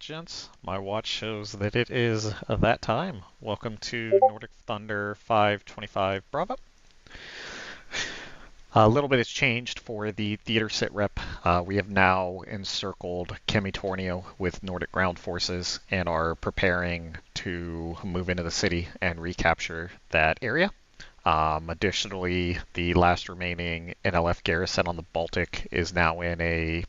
gents. My watch shows that it is that time. Welcome to Nordic Thunder 525 Bravo. A little bit has changed for the theater sit rep. We have now encircled Kemi-Tornio with Nordic ground forces and are preparing to move into the city and recapture that area. Additionally, the last remaining NLF garrison on the Baltic is now in a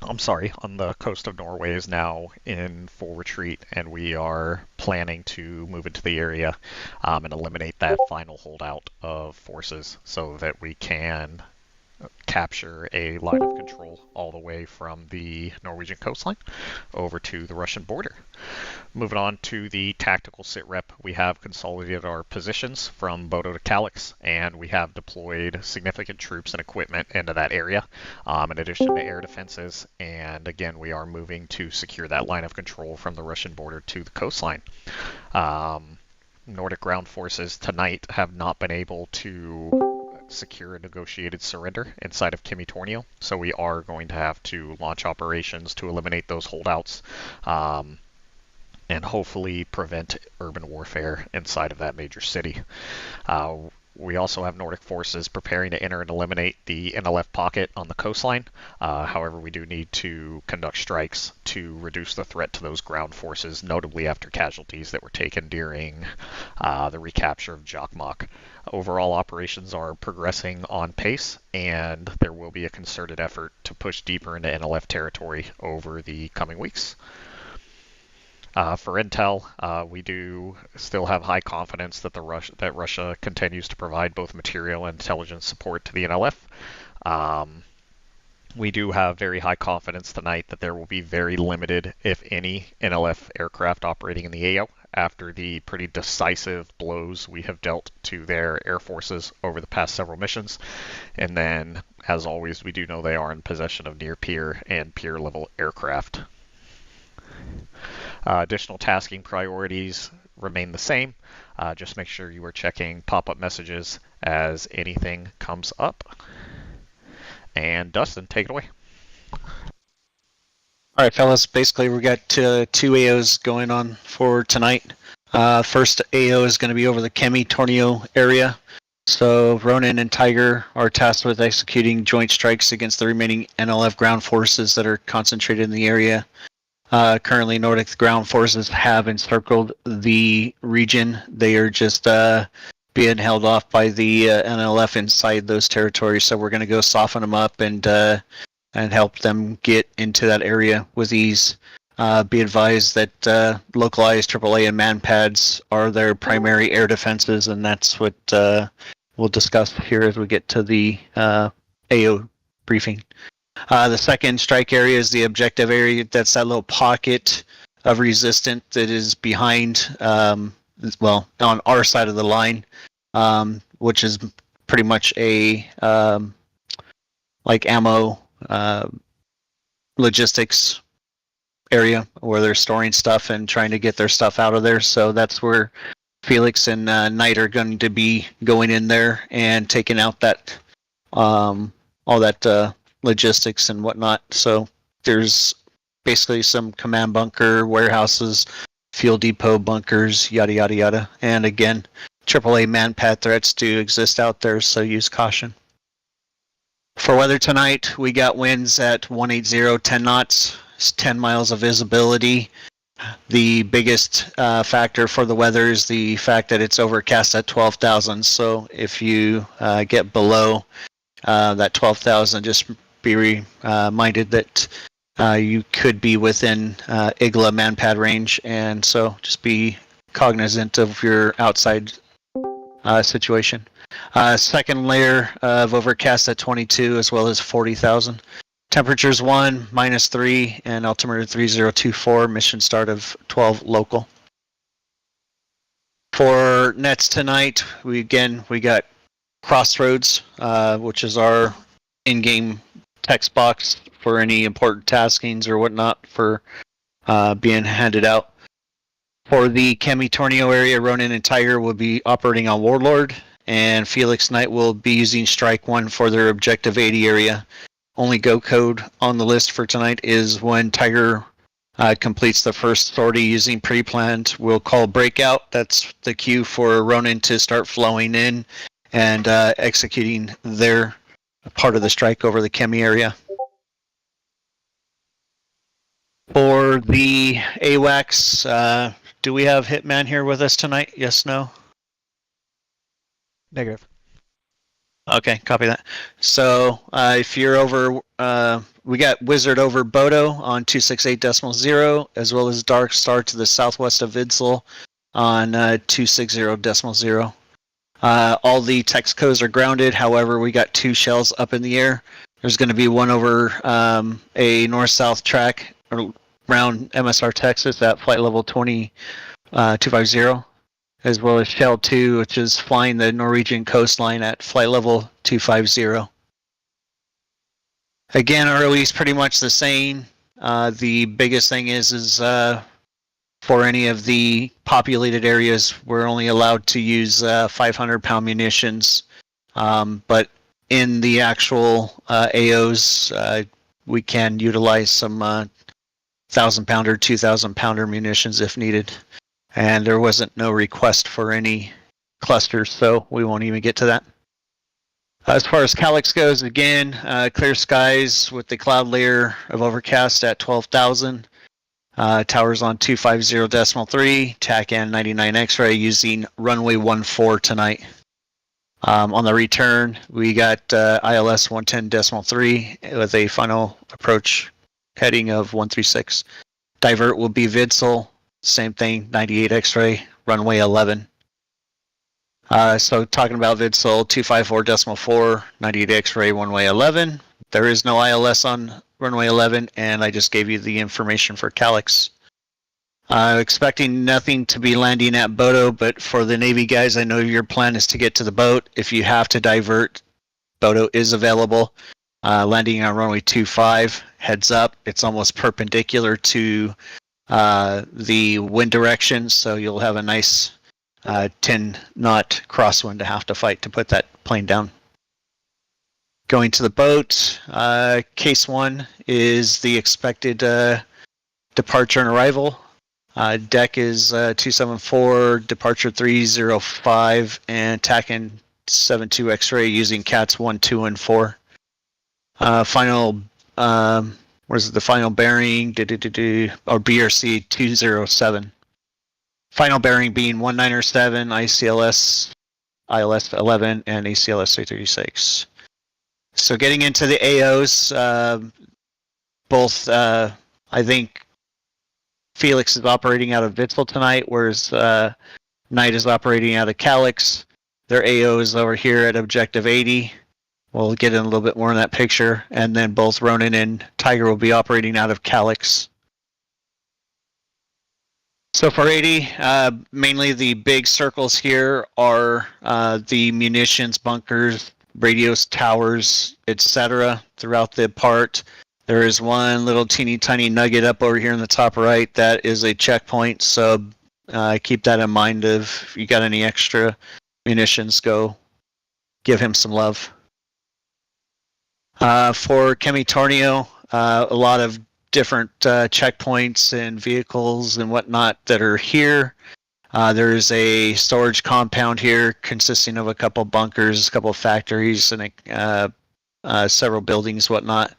on the coast of Norway is now in full retreat, and we are planning to move into the area and eliminate that final holdout of forces so that we can capture a line of control all the way from the Norwegian coastline over to the Russian border. Moving on to the tactical sit rep, we have consolidated our positions from Bodo to Calix, and we have deployed significant troops and equipment into that area, in addition to air defenses, and again, we are moving to secure that line of control from the Russian border to the coastline. Nordic ground forces tonight have not been able to secure a negotiated surrender inside of Kemi-Tornio, so we are going to have to launch operations to eliminate those holdouts and hopefully prevent urban warfare inside of that major city. We also have Nordic forces preparing to enter and eliminate the NLF pocket on the coastline. However, we do need to conduct strikes to reduce the threat to those ground forces, notably after casualties that were taken during the recapture of Jokmok. Overall operations are progressing on pace, and there will be a concerted effort to push deeper into NLF territory over the coming weeks. For intel, we do still have high confidence that Russia continues to provide both material and intelligence support to the NLF. We do have very high confidence tonight that there will be very limited, if any, NLF aircraft operating in the AO after the pretty decisive blows we have dealt to their air forces over the past several missions. And then, as always, we do know they are in possession of near-peer and peer-level aircraft. Additional tasking priorities remain the same. Just make sure you are checking pop-up messages as anything comes up. And Dustin, take it away. All right, fellas. Basically, we got two AOs going on for tonight. First AO is going to be over the Kemi-Tornio area. So Ronin and Tiger are tasked with executing joint strikes against the remaining NLF ground forces that are concentrated in the area. Currently, Nordic ground forces have encircled the region. They are just being held off by the NLF inside those territories. So we're going to go soften them up and help them get into that area with ease. Be advised that localized AAA and MANPADS are their primary air defenses, and that's what we'll discuss here as we get to the AO briefing. The second strike area is the objective area. That's that little pocket of resistance that is behind, on our side of the line, which is pretty much a like ammo logistics area where they're storing stuff and trying to get their stuff out of there. So that's where Felix and Knight are going to be going in there and taking out that all that logistics and whatnot. So there's basically some command bunker, warehouses, fuel depot bunkers, yada yada yada. And again, AAA MANPAD threats do exist out there, so use caution. For weather tonight, we got winds at 180, 10 knots, 10 miles of visibility. The biggest factor for the weather is the fact that it's overcast at 12,000. So if you get below that 12,000, just be reminded that you could be within Igla MANPAD range, and so just be cognizant of your outside situation. Second layer of overcast at 22 as well as 40,000. Temperatures 1, -3, and altimeter 3024. Mission start of 12 local. For nets tonight, we got Crossroads, which is our in-game text box for any important taskings or whatnot for being handed out. For the Kemi-Tornio area, Ronin and Tiger will be operating on Warlord, and Felix Knight will be using Strike 1 for their Objective 80 area. only go code on the list for tonight is when Tiger completes the first sortie using pre-planned. We'll call Breakout. That's the cue for Ronin to start flowing in and executing their part of the strike over the Kemi area. For the AWACS, do we have Hitman here with us tonight? Yes, no? Negative. Okay, copy that. So if you're over, we got Wizard over Bodo on 268.0, as well as Dark Star to the southwest of Vidsel on 260.0. All the text codes are grounded. However, we got 2 shells up in the air. There's going to be one over a north-south track around MSR Texas at flight level 250. As well as Shell 2, which is flying the Norwegian coastline at flight level 250. Again, ROE is pretty much the same. The biggest thing is for any of the populated areas, we're only allowed to use 500-pound munitions. But in the actual AOs, we can utilize some 1,000-pounder, 2,000-pounder munitions if needed. And there wasn't no request for any clusters, so we won't even get to that. As far as Calyx goes, again, clear skies with the cloud layer of Overcast at 12,000. Towers on 250.3, TACAN 99 X-ray using runway 14 tonight. On the return, we got ILS 110.3 with a final approach heading of 136. Divert will be Vidsel. Same thing, 98 X-ray, runway 11. So talking about Vidsel, 254.4, 98 X-ray, runway 11. There is no ILS on runway 11, and I just gave you the information for Calyx. Expecting nothing to be landing at Bodo, but for the Navy guys, I know your plan is to get to the boat. If you have to divert, Bodo is available. Landing on runway 25, heads up, it's almost perpendicular to the wind direction, so you'll have a nice 10-knot crosswind to have to fight to put that plane down. Going to the boat, case 1 is the expected departure and arrival. Deck is 274, departure 305, and TACAN 72 X-ray using CATS 1, 2, and 4. Final the final bearing? Or BRC 207. Final bearing being 197, ICLS, ILS 11, and ACLS 336. So getting into the AOs, both, I think Felix is operating out of Vidsel tonight, whereas Knight is operating out of Calyx. Their AO is over here at Objective 80. We'll get in a little bit more in that picture, and then both Ronin and Tiger will be operating out of Calyx. So for 80, mainly the big circles here are the munitions, bunkers, radios, towers, etc. throughout the part. There is one little teeny tiny nugget up over here in the top right that is a checkpoint, so keep that in mind. If you got any extra munitions, go give him some love. For Kemi-Tornio, a lot of different checkpoints and vehicles and whatnot that are here. There's a storage compound here consisting of a couple bunkers, a couple factories, and several buildings, whatnot.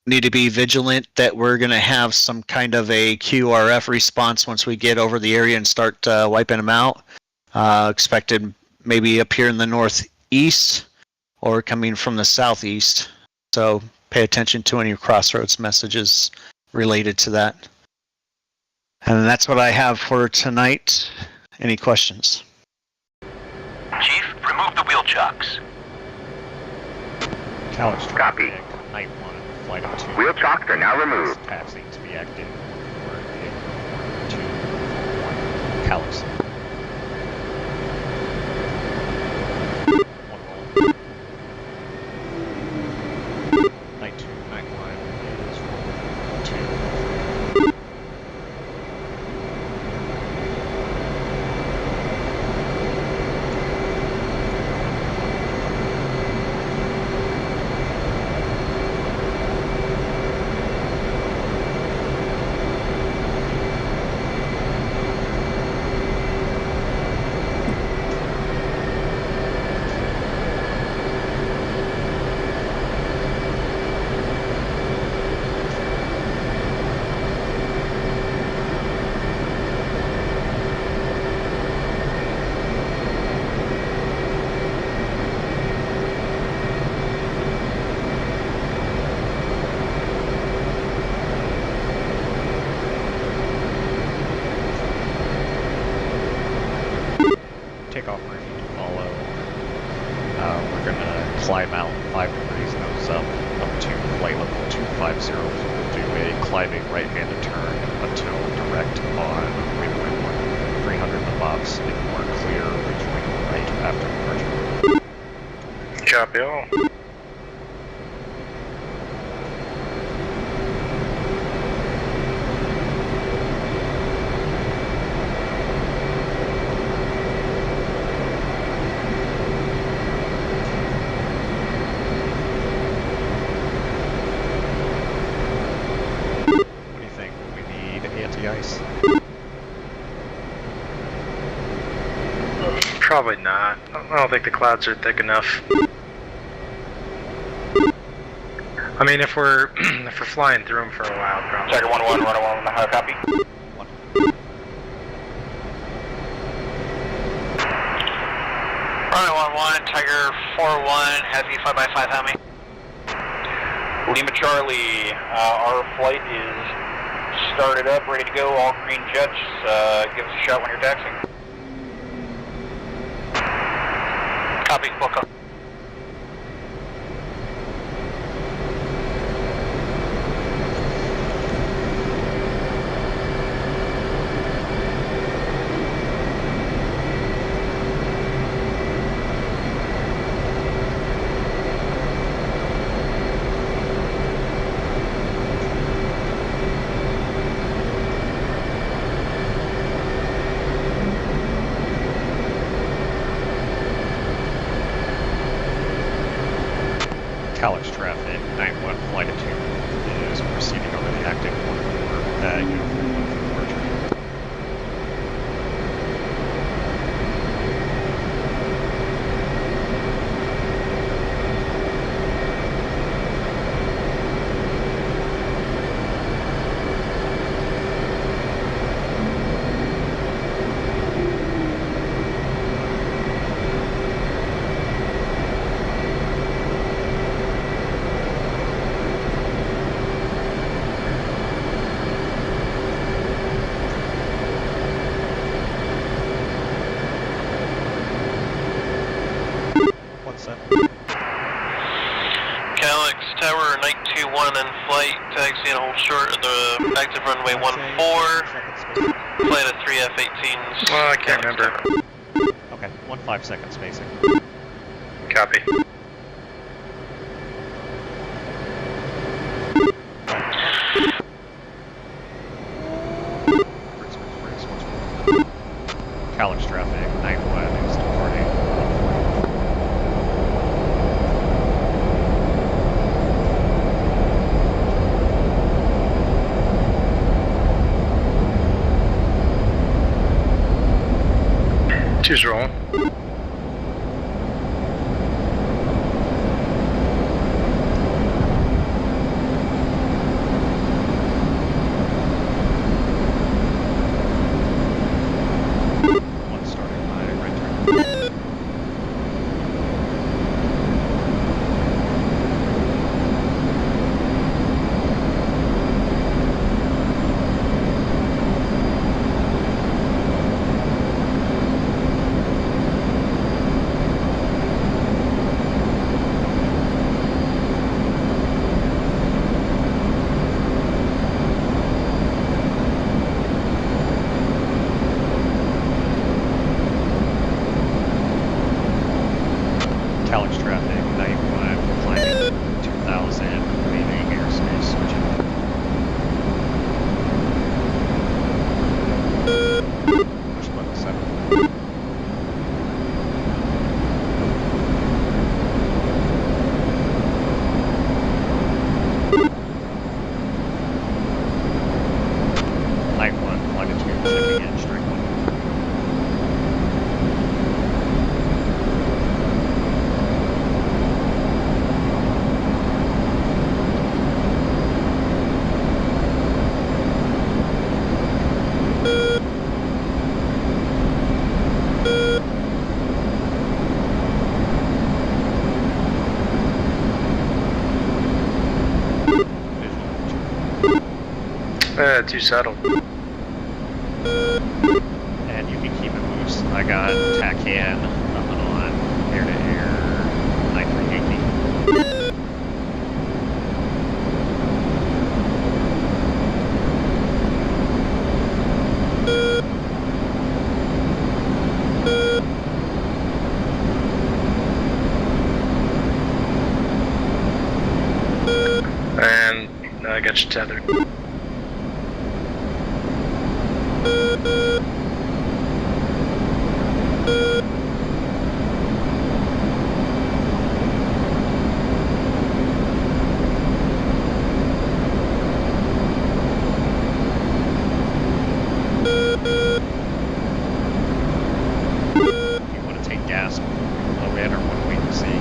Need to be vigilant that we're going to have some kind of a QRF response once we get over the area and start wiping them out. Expected maybe up here in the northeast or coming from the southeast. So pay attention to any crossroads messages related to that. And that's what I have for tonight. Any questions? Chief, remove the wheel chocks. Calyx Copy. Night 1, flight of 2. Wheel chocks are now removed. Taxi to be active. We're in 2, 1. Calyx. Night 2, night 1 is roll 2. takeoff briefing to follow. We're going to climb out 5 degrees, nose up to flight level 250. We'll do a climbing right-handed turn until direct on waypoint 1, 300 in the box. If we're clear, rejoin right after departure. Copy all. Anti-ice? Probably not. I don't think the clouds are thick enough. I mean, if we're if we're flying through them for a while, probably. Tiger 1-1, runner 1 with a high copy. Runner 1-1, Tiger 4-1, heavy 5x5 Hemi. Lima Charlie, our flight is started up, ready to go, all green jets. Give us a shout when you're taxiing. Copy, welcome. College traffic, 9-1 flight attitude is proceeding over the active 1-4 uniform 1 for departure. Calix Tower, Night 2-1 in flight, taxi and hold short of the active runway 14, flight of 3 F-18s. Well, I can't remember. Okay, 1 5-second spacing. Copy. College traffic, 9-1 is departing. Two's rolling. One starting by right turn. College traffic, 9-1, climbing 2000, leaving airspace, switching. Push button 7. Light 1, longitude, sending in, strike 1. Too settled. And you can keep it loose I got TACAN coming on air-to-air 9380. And I got you tethered. You want to take gas before we blow in, or want to wait and see?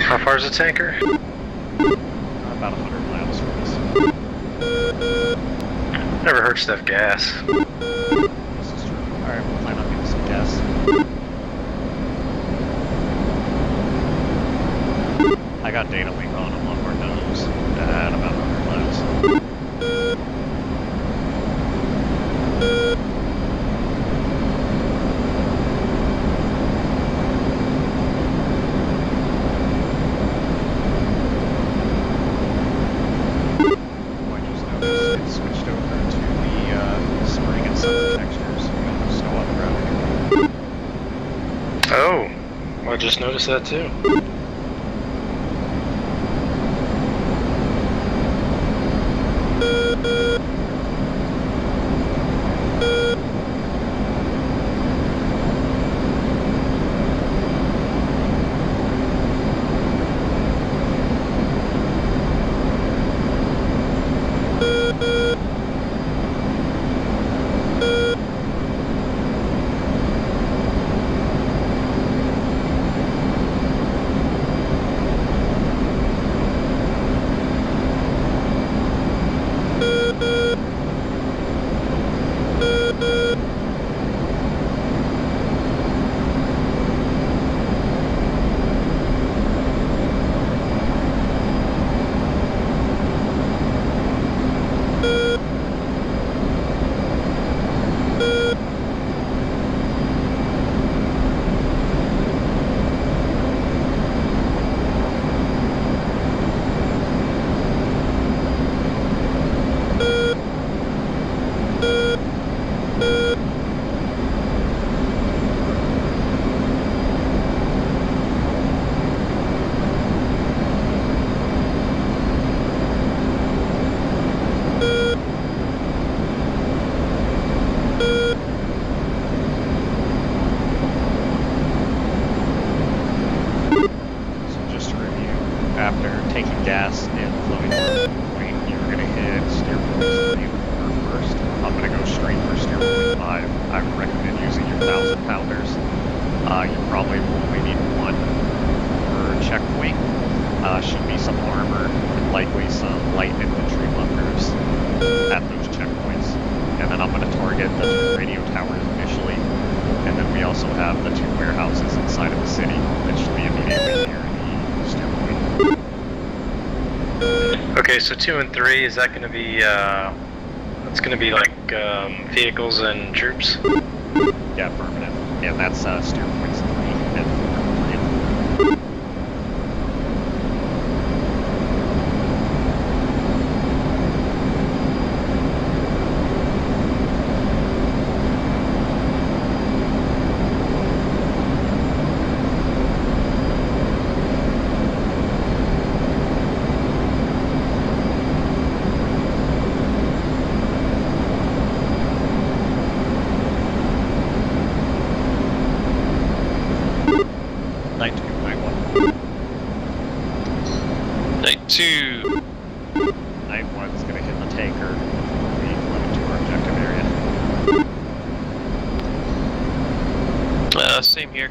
How far is the tanker? About 100 miles from us. Never hurts to have gas. This is true. Alright, we'll plan on getting some gas. I got data link on them on our nose at about 100 miles. I just noticed it switched over to the spring and summer textures. We got no snow on the ground anymore. Oh, I just noticed that too. gas and flowing point, you're going to hit steer point 3 first. I'm going to go straight for steer point 5. I would recommend using your 1,000 pounders. You probably will only need one per checkpoint. Should be some armor and likely some light infantry bunkers at those checkpoints. And then I'm going to target the 2 radio towers initially. And then we also have the 2 warehouses inside of the city that should be immediately near the steer point. Okay, so 2 and 3, is that going to be, it's going to be like vehicles and troops? Yeah, affirmative. And that's steer points 3 and 4. Night 1's going to hit the tanker before we flood into our objective area. Same here.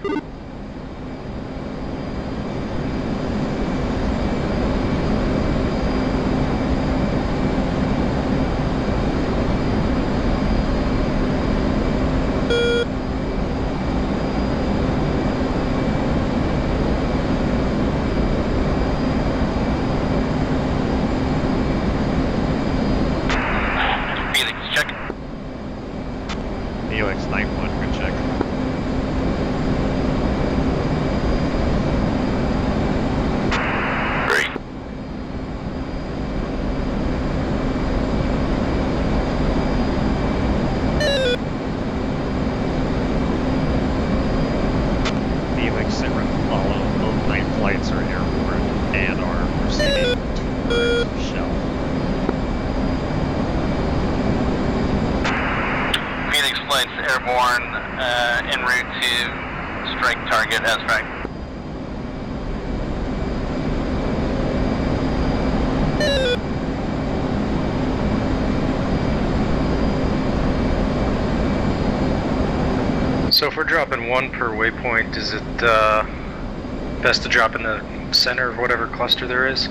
Felix 9-1, good check. Great. Felix, sit rep follow. Both night flights are airborne and are proceeding towards Shell. Phoenix flights airborne en route to strike target as fact. So if we're dropping one per waypoint, is it best to drop in the center of whatever cluster there is?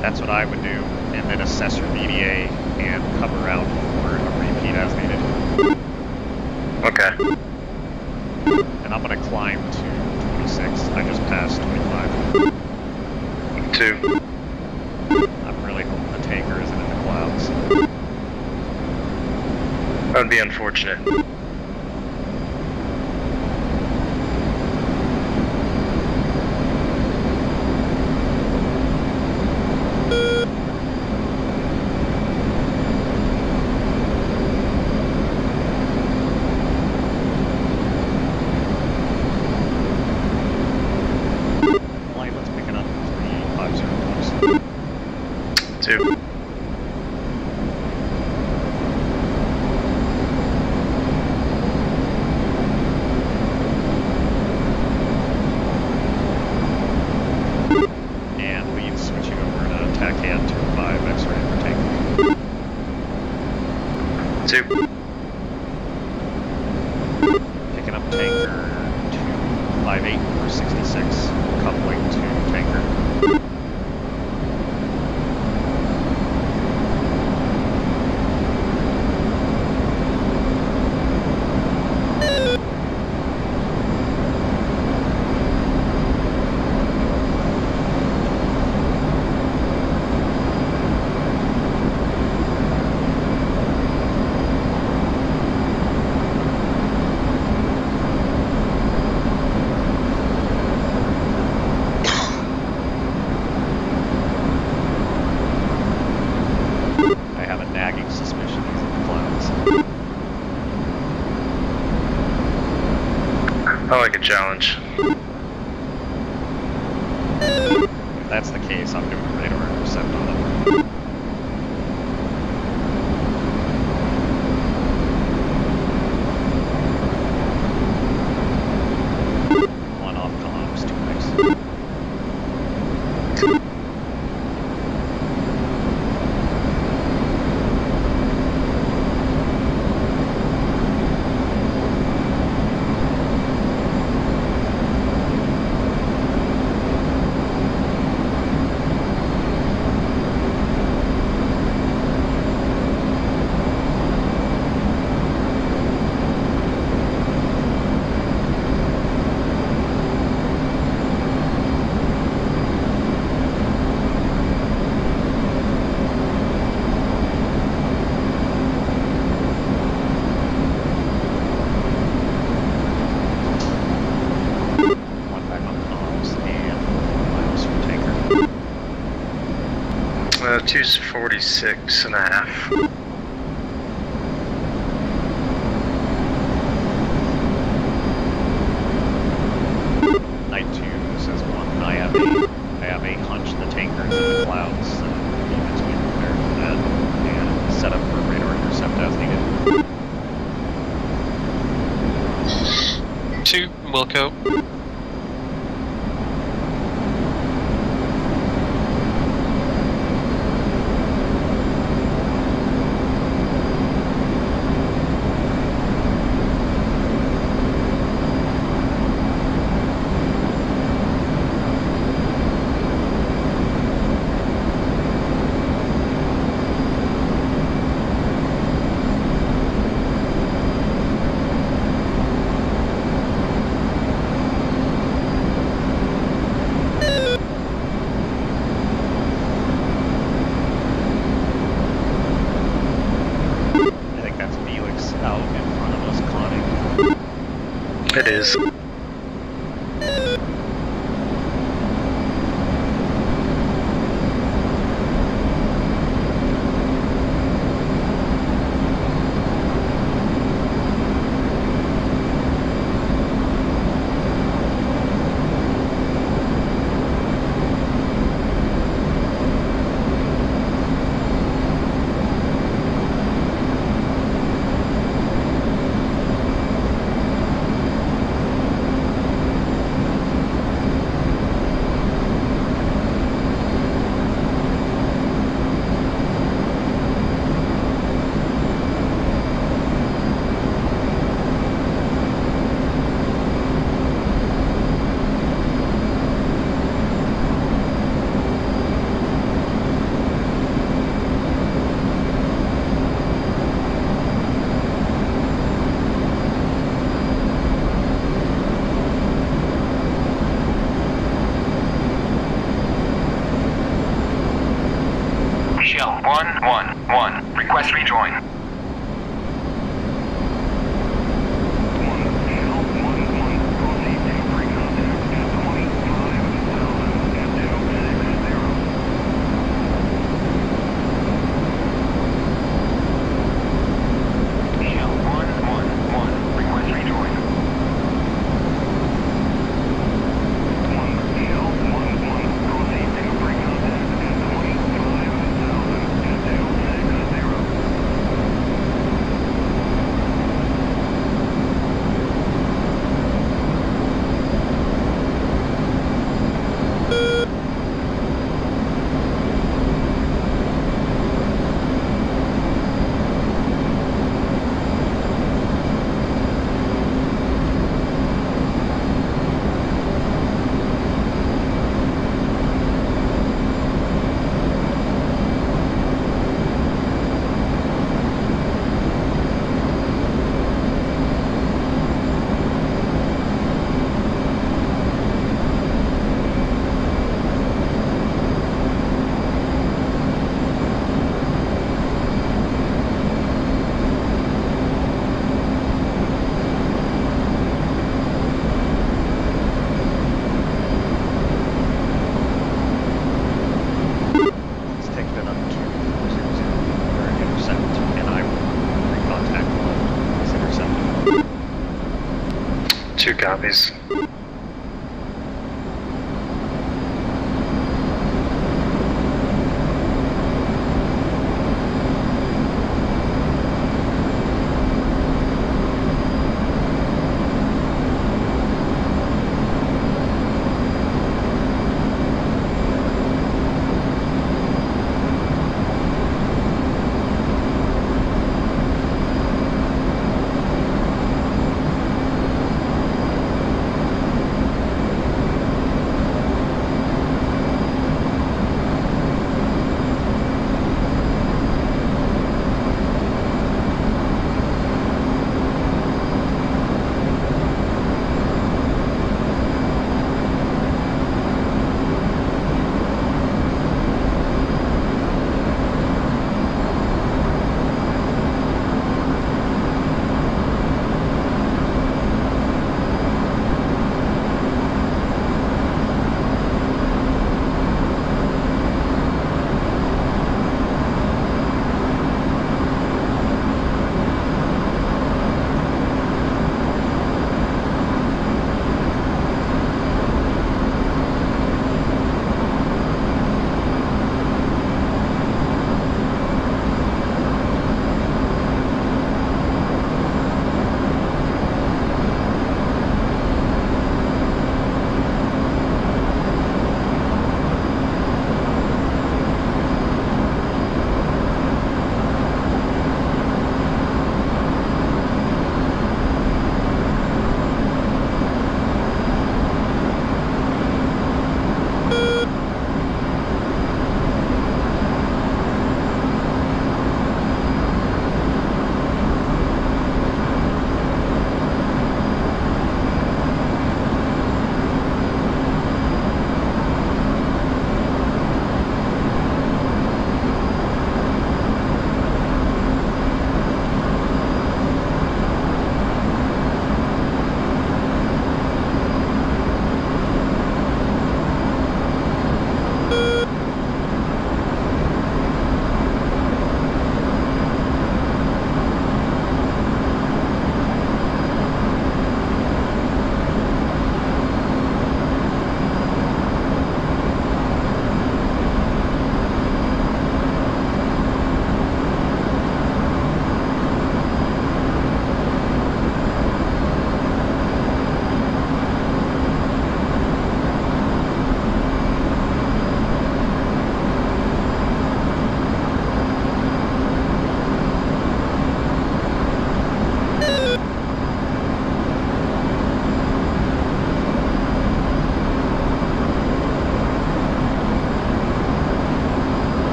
That's what I would do, and then assess your VDA and cover out for a repeat as needed. Okay. And I'm going to climb to 26. I just passed 25. 2. I'm really hoping the tanker isn't in the clouds. That would be unfortunate. Light, let's pick it up 350 2. And lead switching over to TACAN 25 X-ray for tanker. 2. Picking up tanker 258 for 66, coupling to tanker. I have a nagging suspicion he's in the clouds. I like a challenge. If that's the case, I'm doing a radar intercept on him. One off comms, 2 X. One back on comms and 4 miles for tanker. 246 and a half. Night 2 says 1. I have a hunch the tanker's in the clouds, and units be prepared for that, and set up for radar intercept as needed. 2, Wilco. is. Shell 111. Request rejoin. Two copies.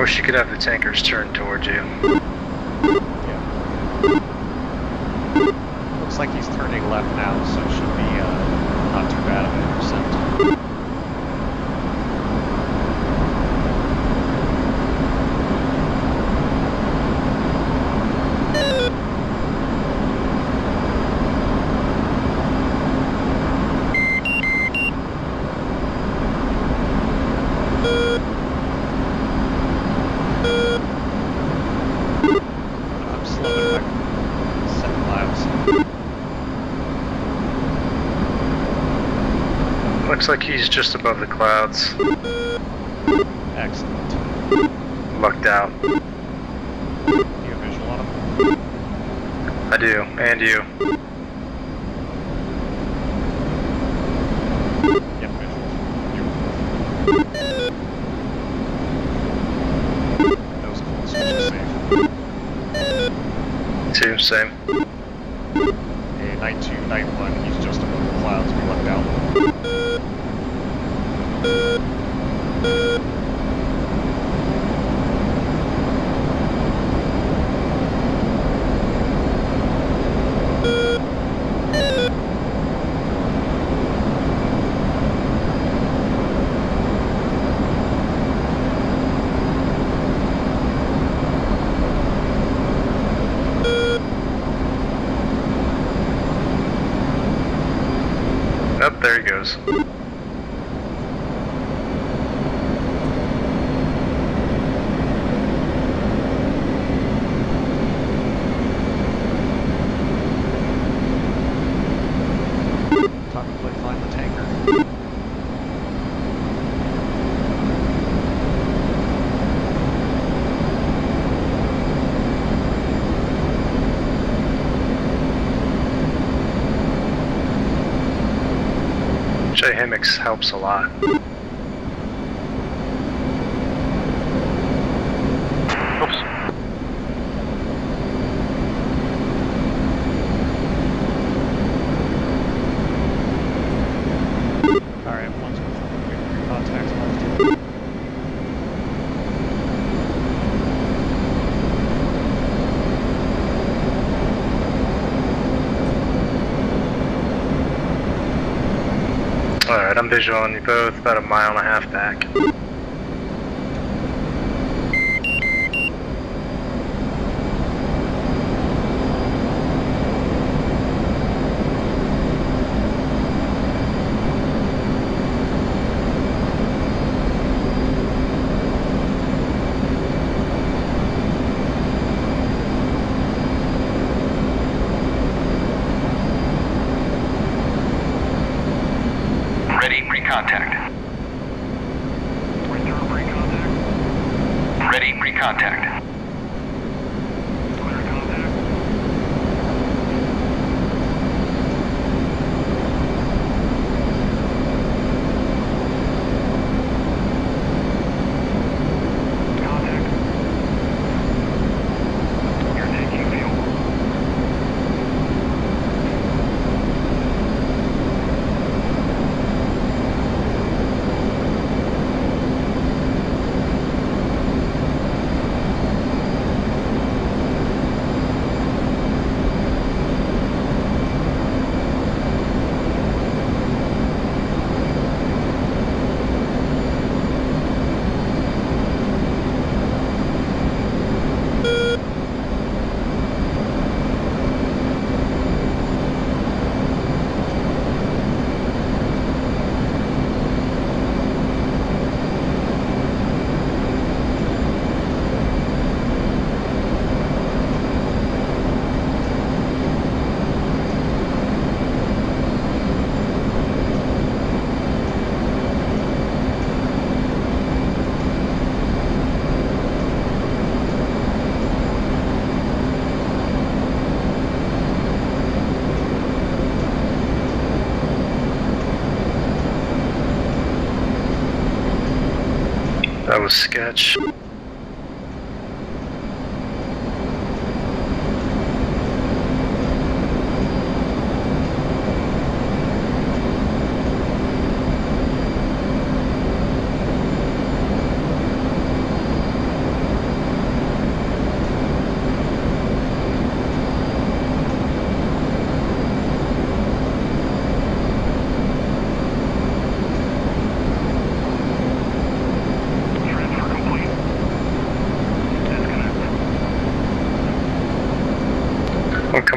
course, you could have the tankers turn towards you. Yeah. Looks like he's turning left now, so it should be not too bad of an intercept. I'm slowing back 7 miles. Looks like he's just above the clouds. Excellent. Lucked out. You have visual on him? I do, and you. Yep, visual. Those calls are safe. 2, same. Hey, night 2, night 1, he's just above the clouds, we lucked out. Oh, there he goes. Probably find the tanker. J-Hemix helps a lot. Oops. Alright, one's confirmed. We have 3 contacts left. Alright, I'm visual on you both, about 1.5 miles back. Ready, pre-contact. Ready, pre-contact. That was sketch.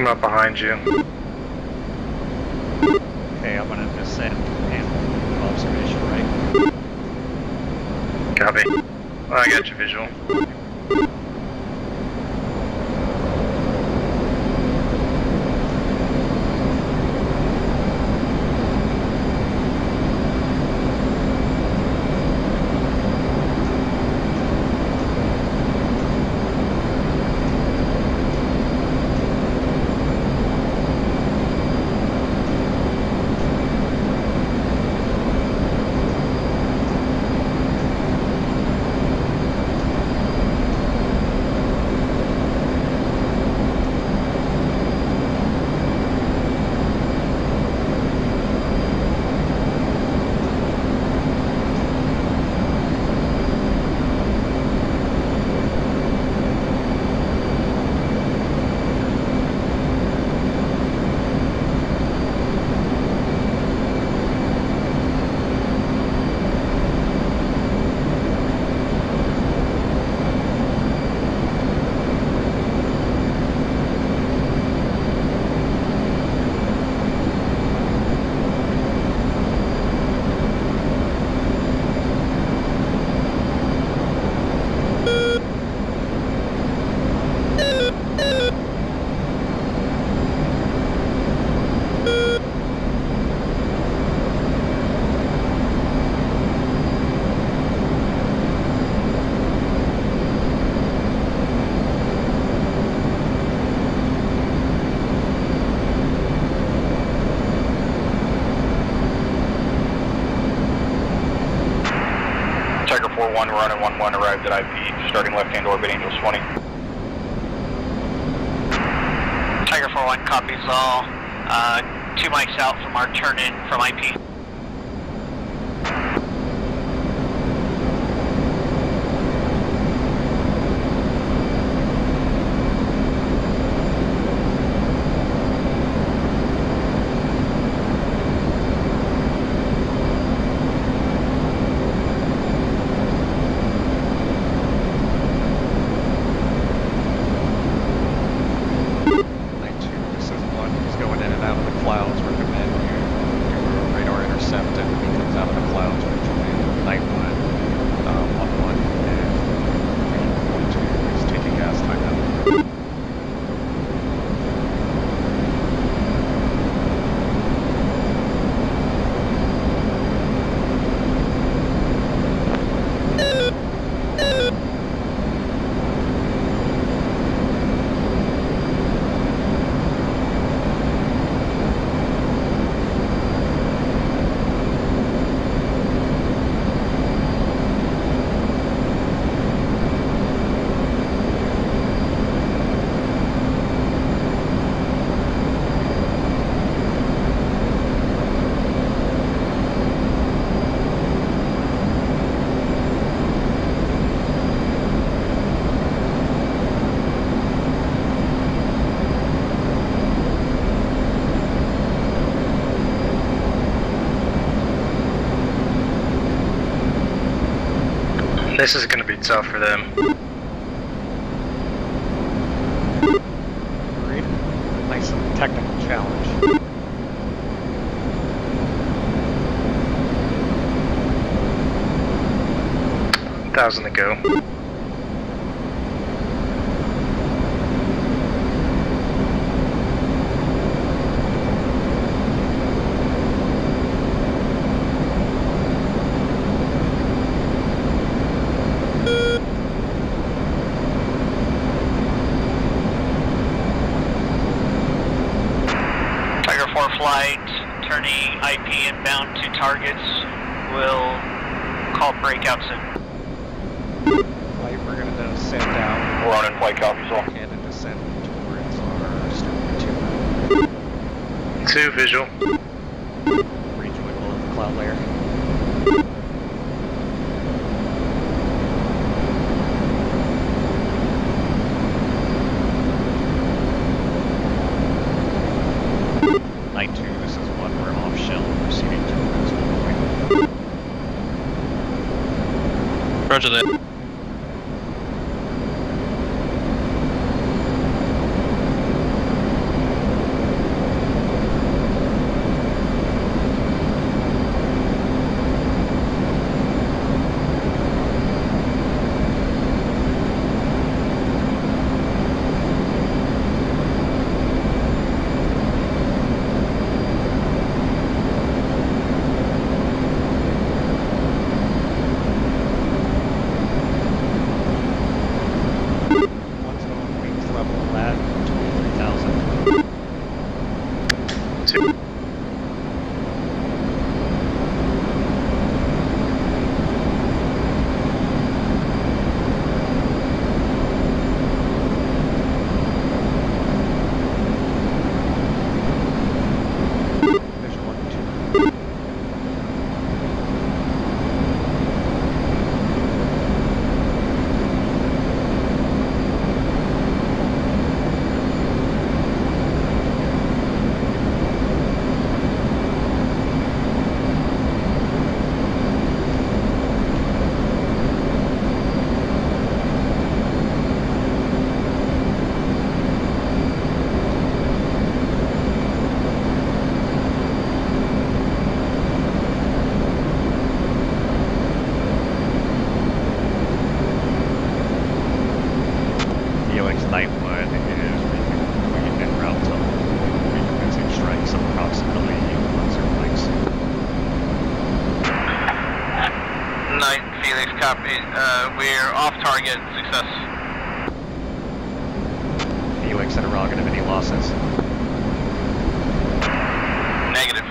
coming up behind you. Okay, I'm gonna descend and observation, right? Copy. I got your visual. One running 1-1 arrived at IP, starting left-hand orbit, Angels 20. Tiger 4-1 copies all. 2 mics out from our turn-in from IP. This is going to be tough for them. Great. Nice technical challenge. 1,000 to go. Flight turning IP inbound to targets. We'll call breakouts in. Flight, we're going to descend down. We're on in flight, copies all. And descend towards our starboard 2 visual. Rejoin below the cloud layer. Night 2, this is 1, we're off shell, proceeding towards 1 point. Roger that. Felix, copy. We're off target. Success. Felix, interrogative, any losses? Negative.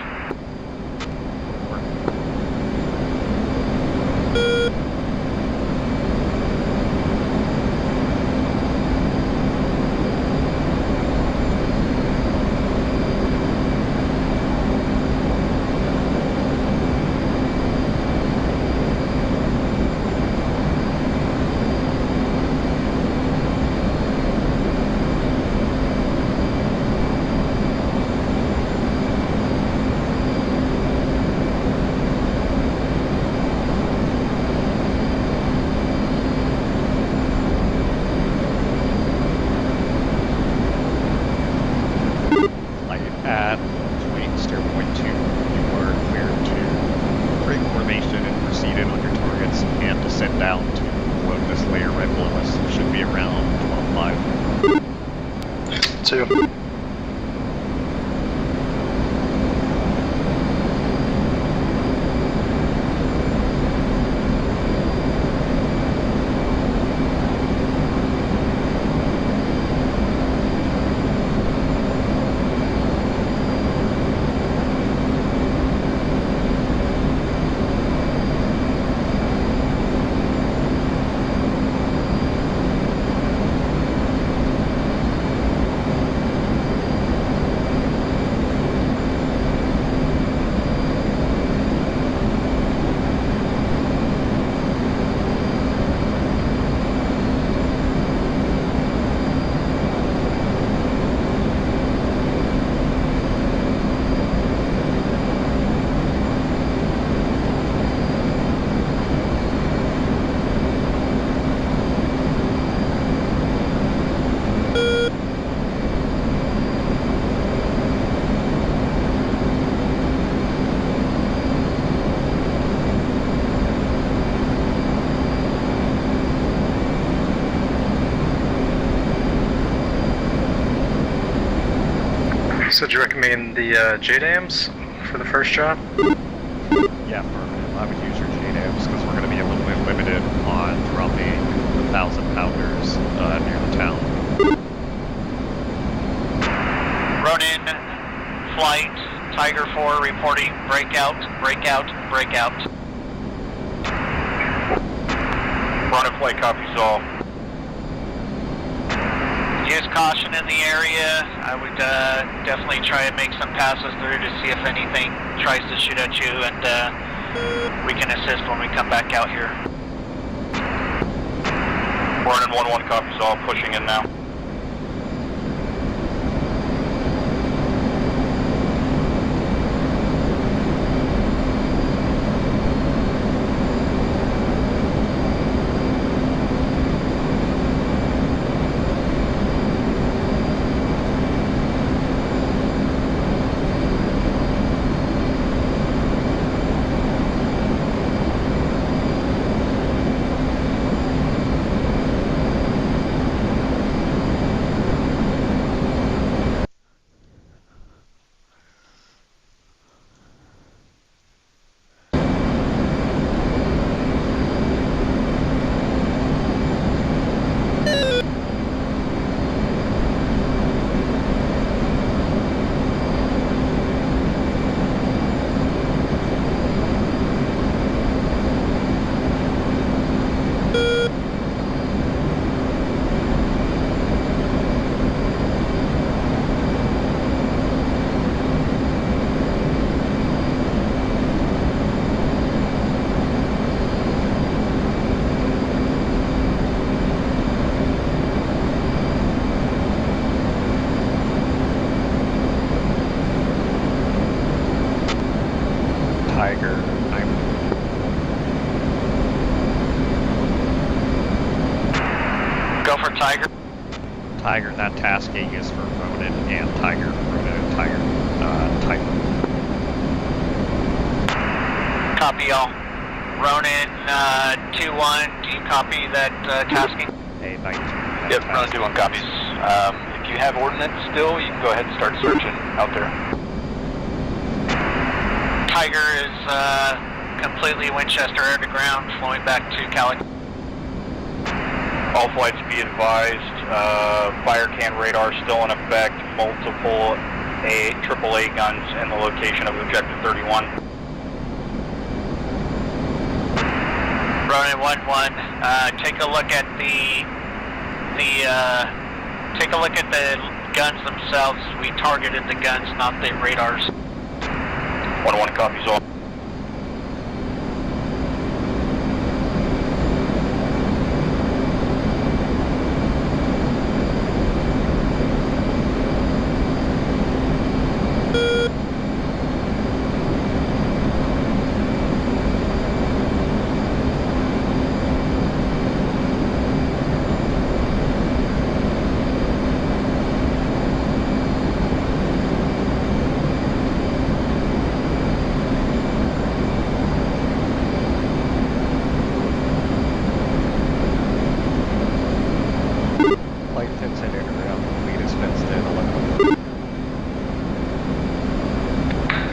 So do you recommend the JDAMs for the first job? Yeah, affirmative. I would use your JDAMs because we're going to be a little bit limited on dropping 1,000 pounders near the town. Ronin, flight, Tiger 4 reporting breakout, breakout, breakout. Ronin flight copies all. Use caution in the area. I would definitely try and make some passes through to see if anything tries to shoot at you, and we can assist when we come back out here. Ronin 1-1 copies all, pushing in now. Tiger, that tasking is for Ronin and Tiger. Ronin and Tiger. Tiger. Copy all. Ronin 2-1, do you copy that tasking? A-19. Yep, Ronin 2-1 copies. If you have Ordnance still, you can go ahead and start searching out there. Tiger is completely Winchester air to ground, flowing back to Cali. All flights be advised, fire can radar still in effect, multiple AAA guns in the location of objective 31. Ronin 1-1, take a look at take a look at the guns themselves. We targeted the guns, not the radars. 1-1 copies all.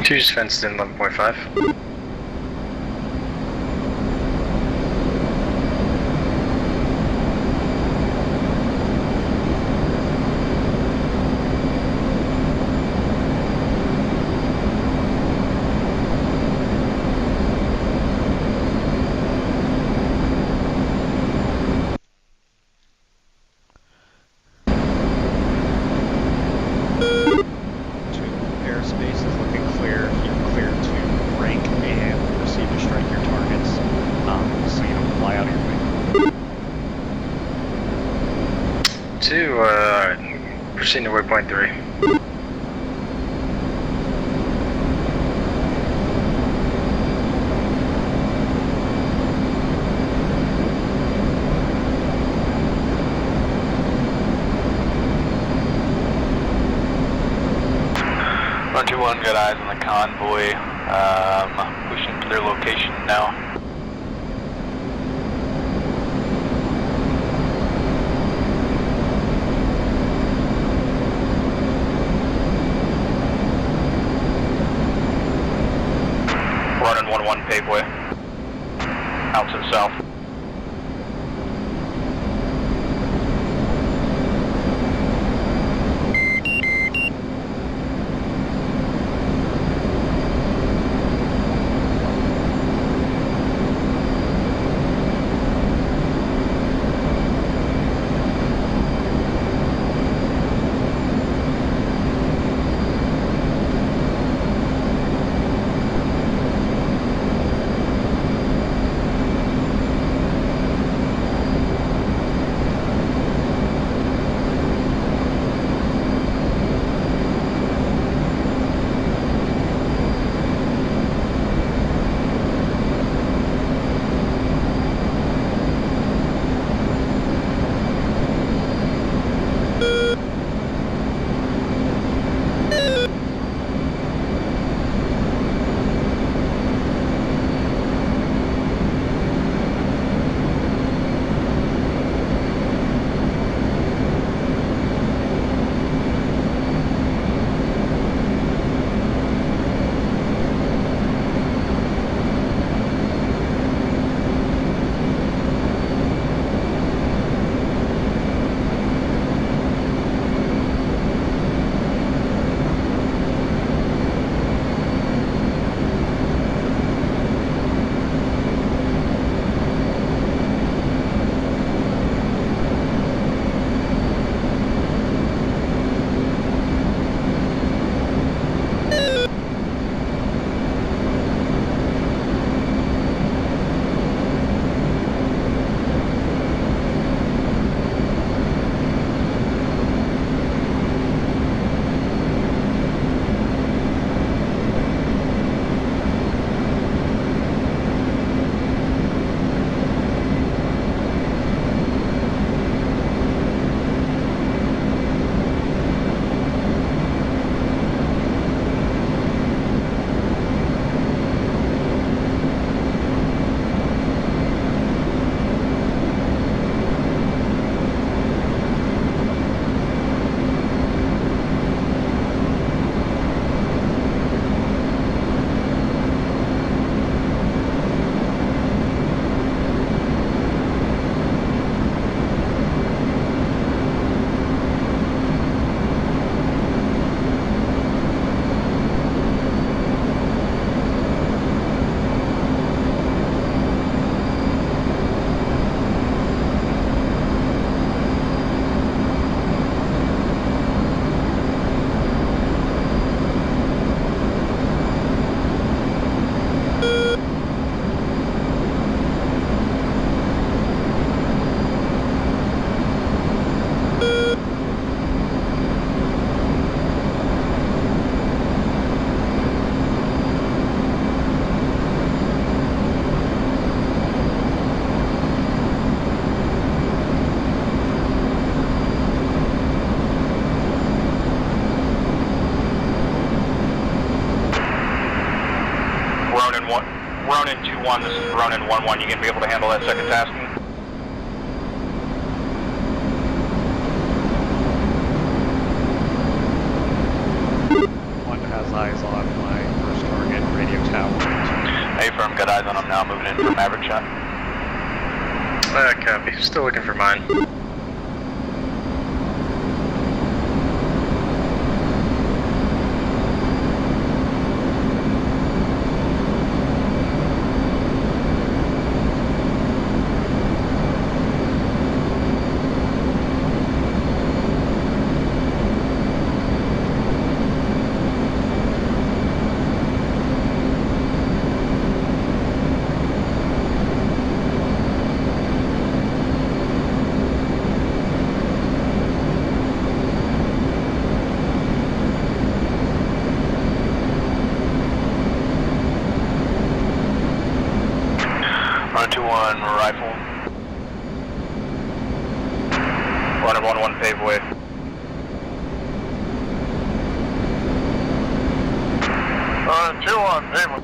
Two's fenced in 11.5. Proceeding to waypoint 3. Roger 1, got eyes on the convoy, pushing to their location now. Running 1-1 paveway, out to the south. 1, this is Ronin 1-1. You gonna be able to handle that second tasking? One has eyes on my first target, radio tower. A-firm, got eyes on him now, moving in for Maverick shot. Copy. Still looking for mine. Rifle. Runner 1-1 pave way. Runner 2-1 pave way.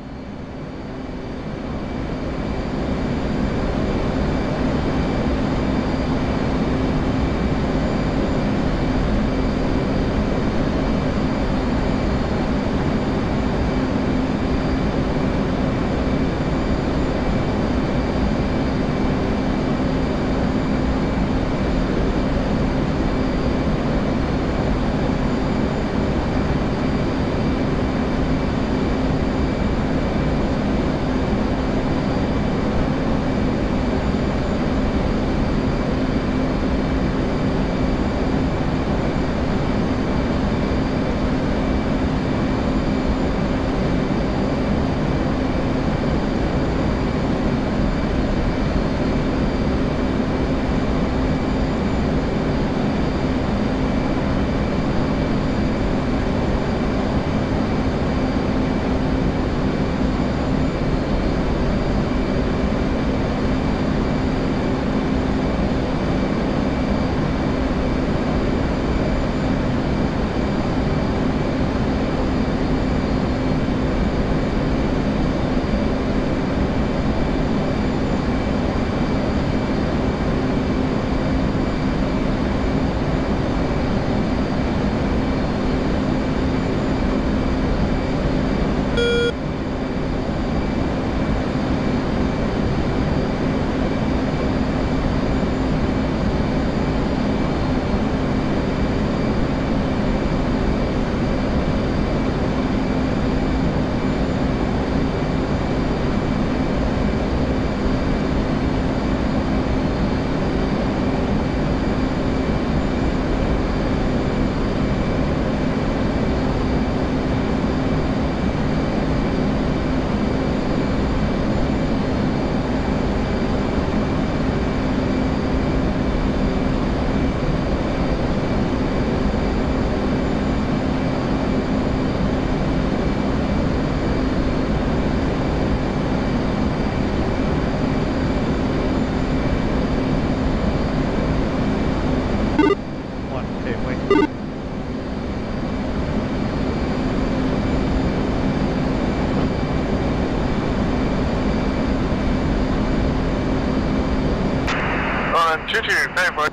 Choo-choo, pave way.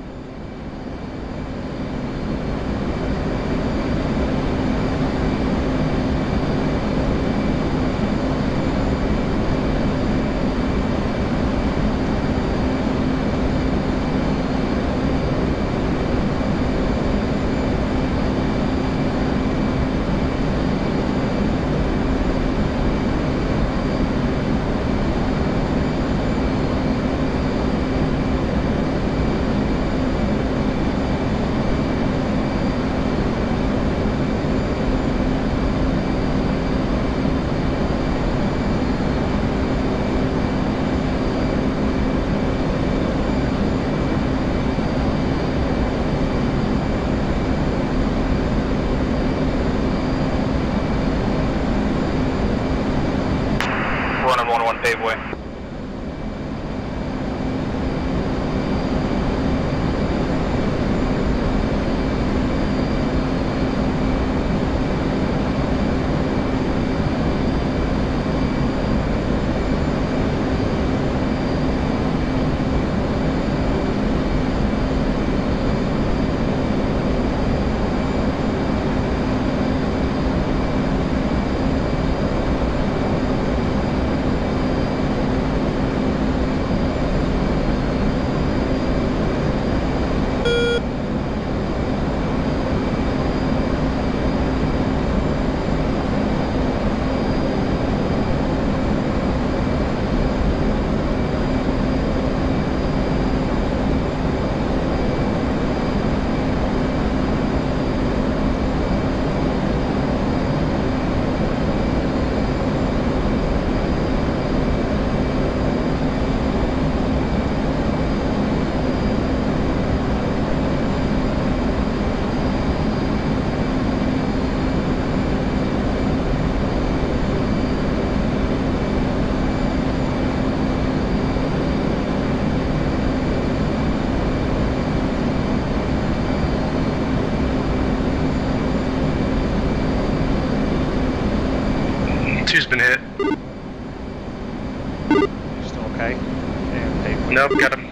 okay? And they Nope, got him.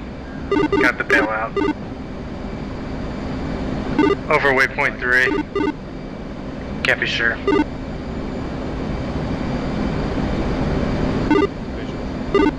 Got the bailout. Over waypoint 3. Can't be sure. visual.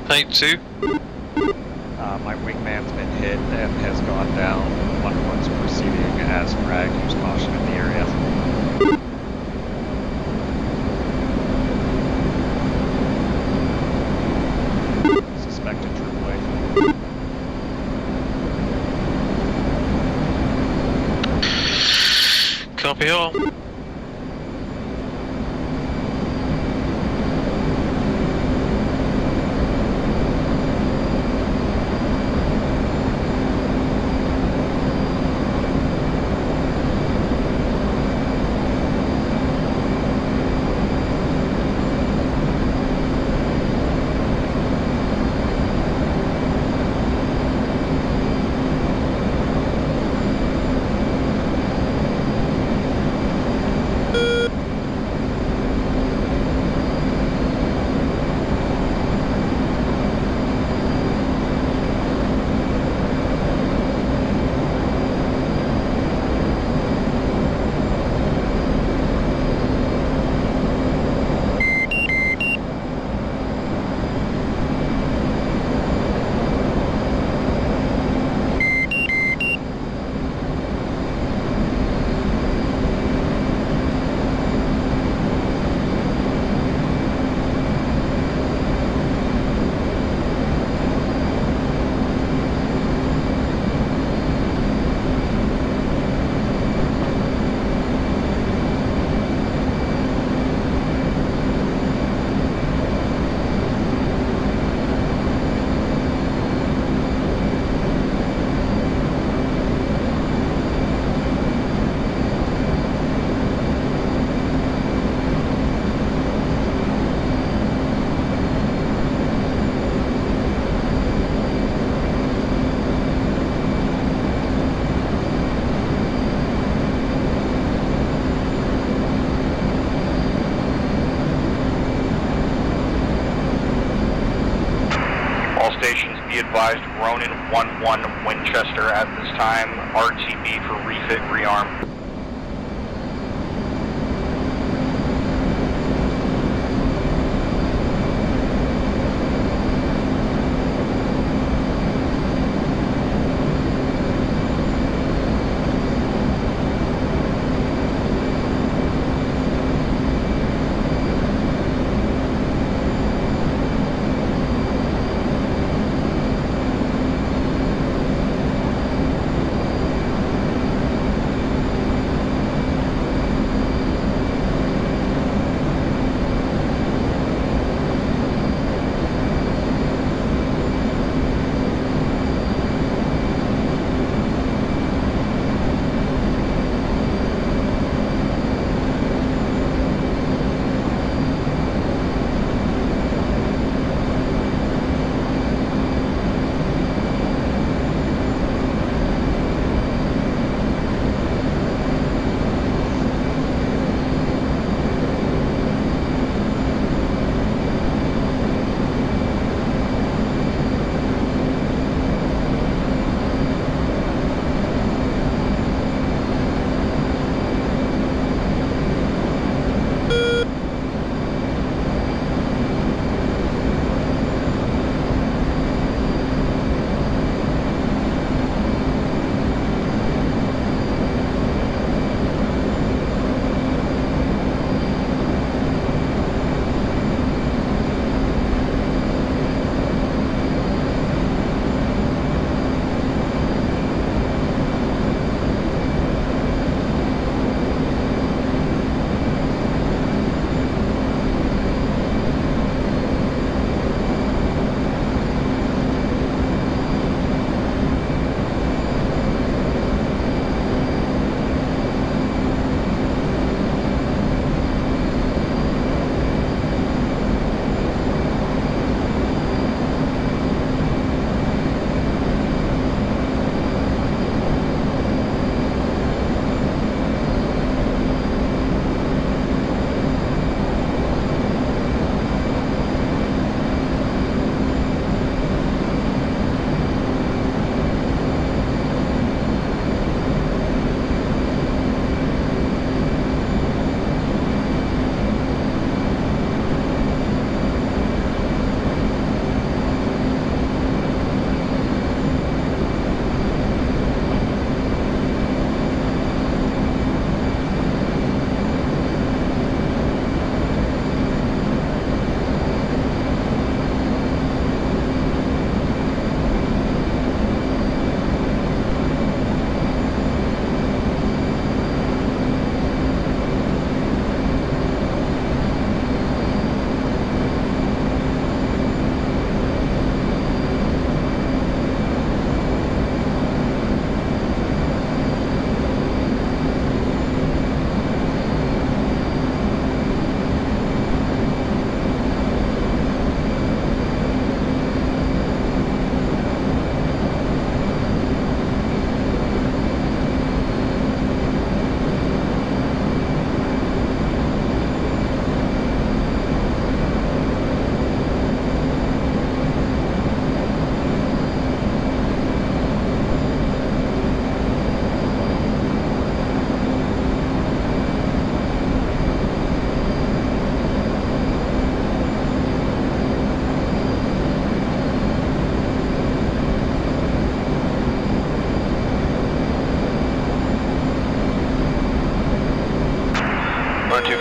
Night 2. My wingman's been hit and has gone down. One one's proceeding as frag. Use caution in the area. Suspected troop wave. Copy all. Be advised, Ronin 1-1 Winchester at this time. RTB for refit, rearm.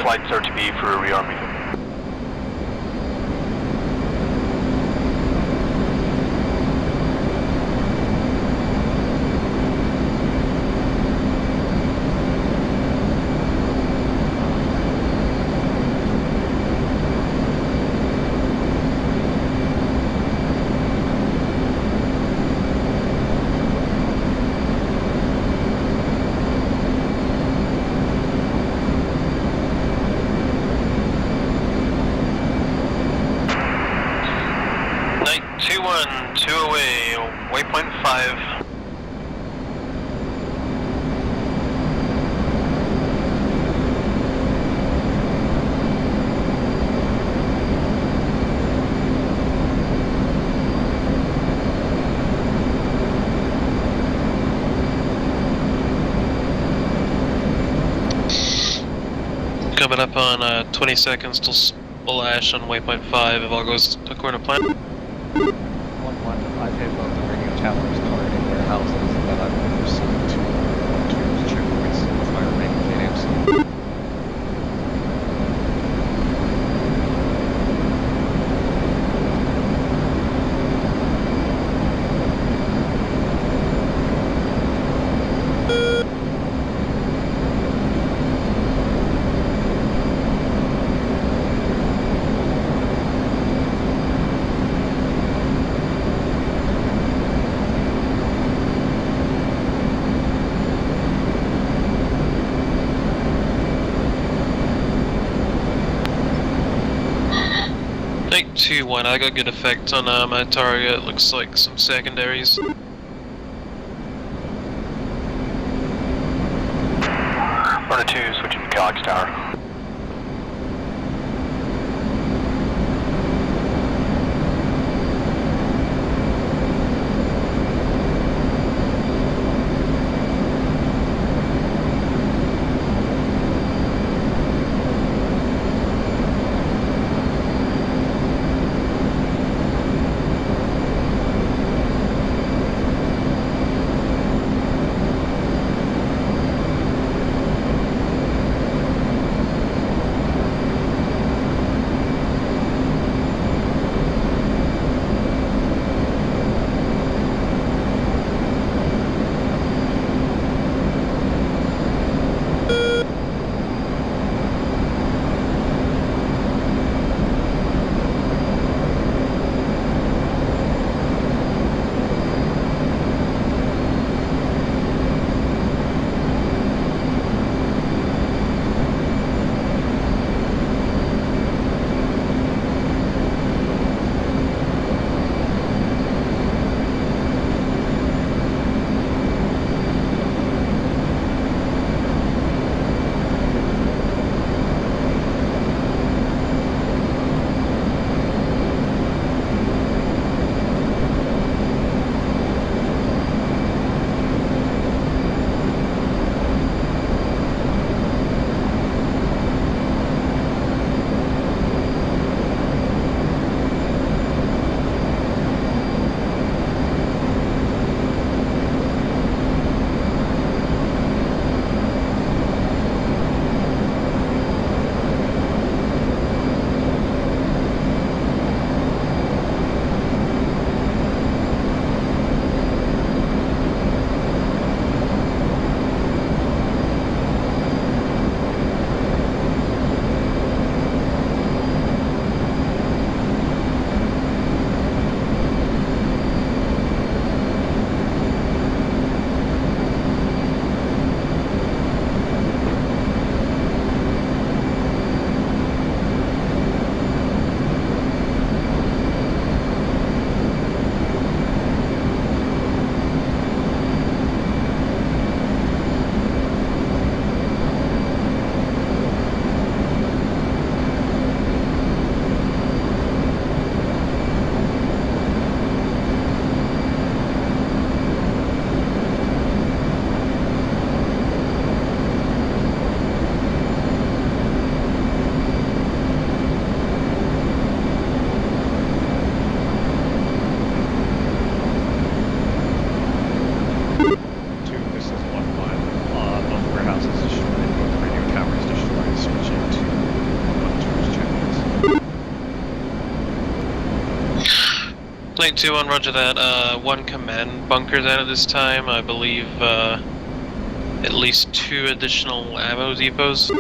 flights are to be for rearming. Coming up on 20 seconds till splash on waypoint 5 if all goes according to plan. 1-1, I've hit both the radio towers, targeting warehouses, and I've received two checkpoints with my remaining JDAMs. Night 2-1, I got good effect on my target, looks like some secondaries. Hornet 2, switching to Galaxy Tower. Night 2-1, roger that. One command bunker down at this time. I believe at least 2 additional ammo depots.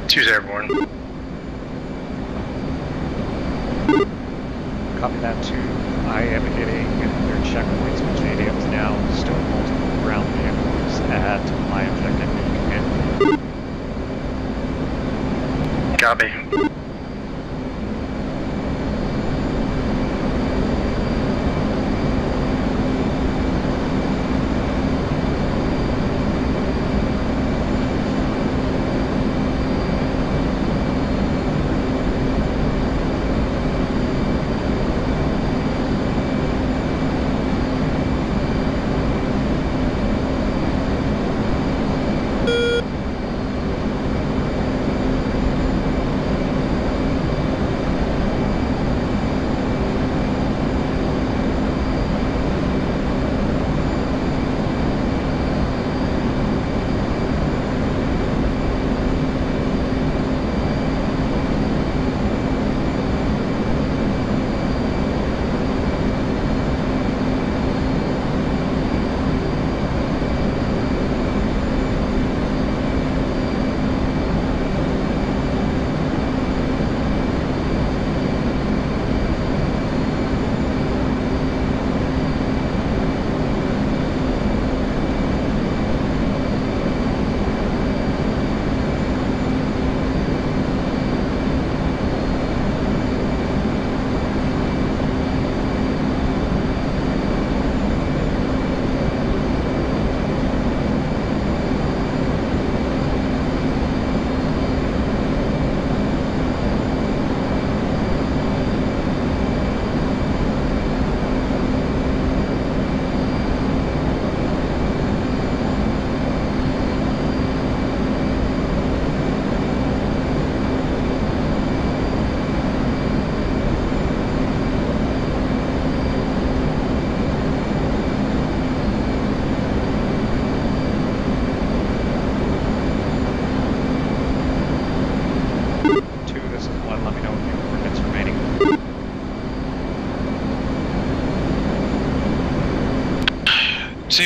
Two's airborne. Copy that too. I am hitting their checkpoints with JDMs now. Still multiple ground vehicles at my objective. Copy.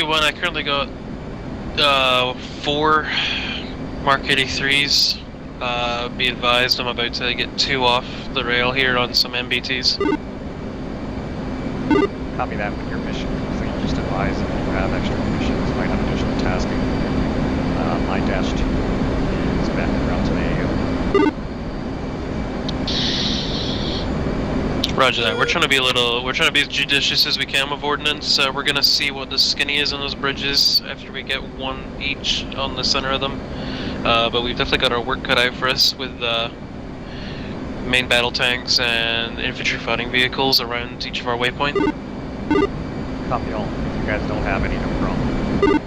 One, I currently got 4 Mark 83s. Be advised, I'm about to get 2 off the rail here on some MBTs. Copy that. With your mission complete, just advise if you have extra missions, might have additional tasking. My dash 2 is back around to the AO. Roger that. We're trying to be as judicious as we can with Ordnance. We're gonna see what the skinny is on those bridges after we get one each on the center of them. But we've definitely got our work cut out for us with main battle tanks and infantry fighting vehicles around each of our waypoints. Copy all. If you guys don't have any, no problem.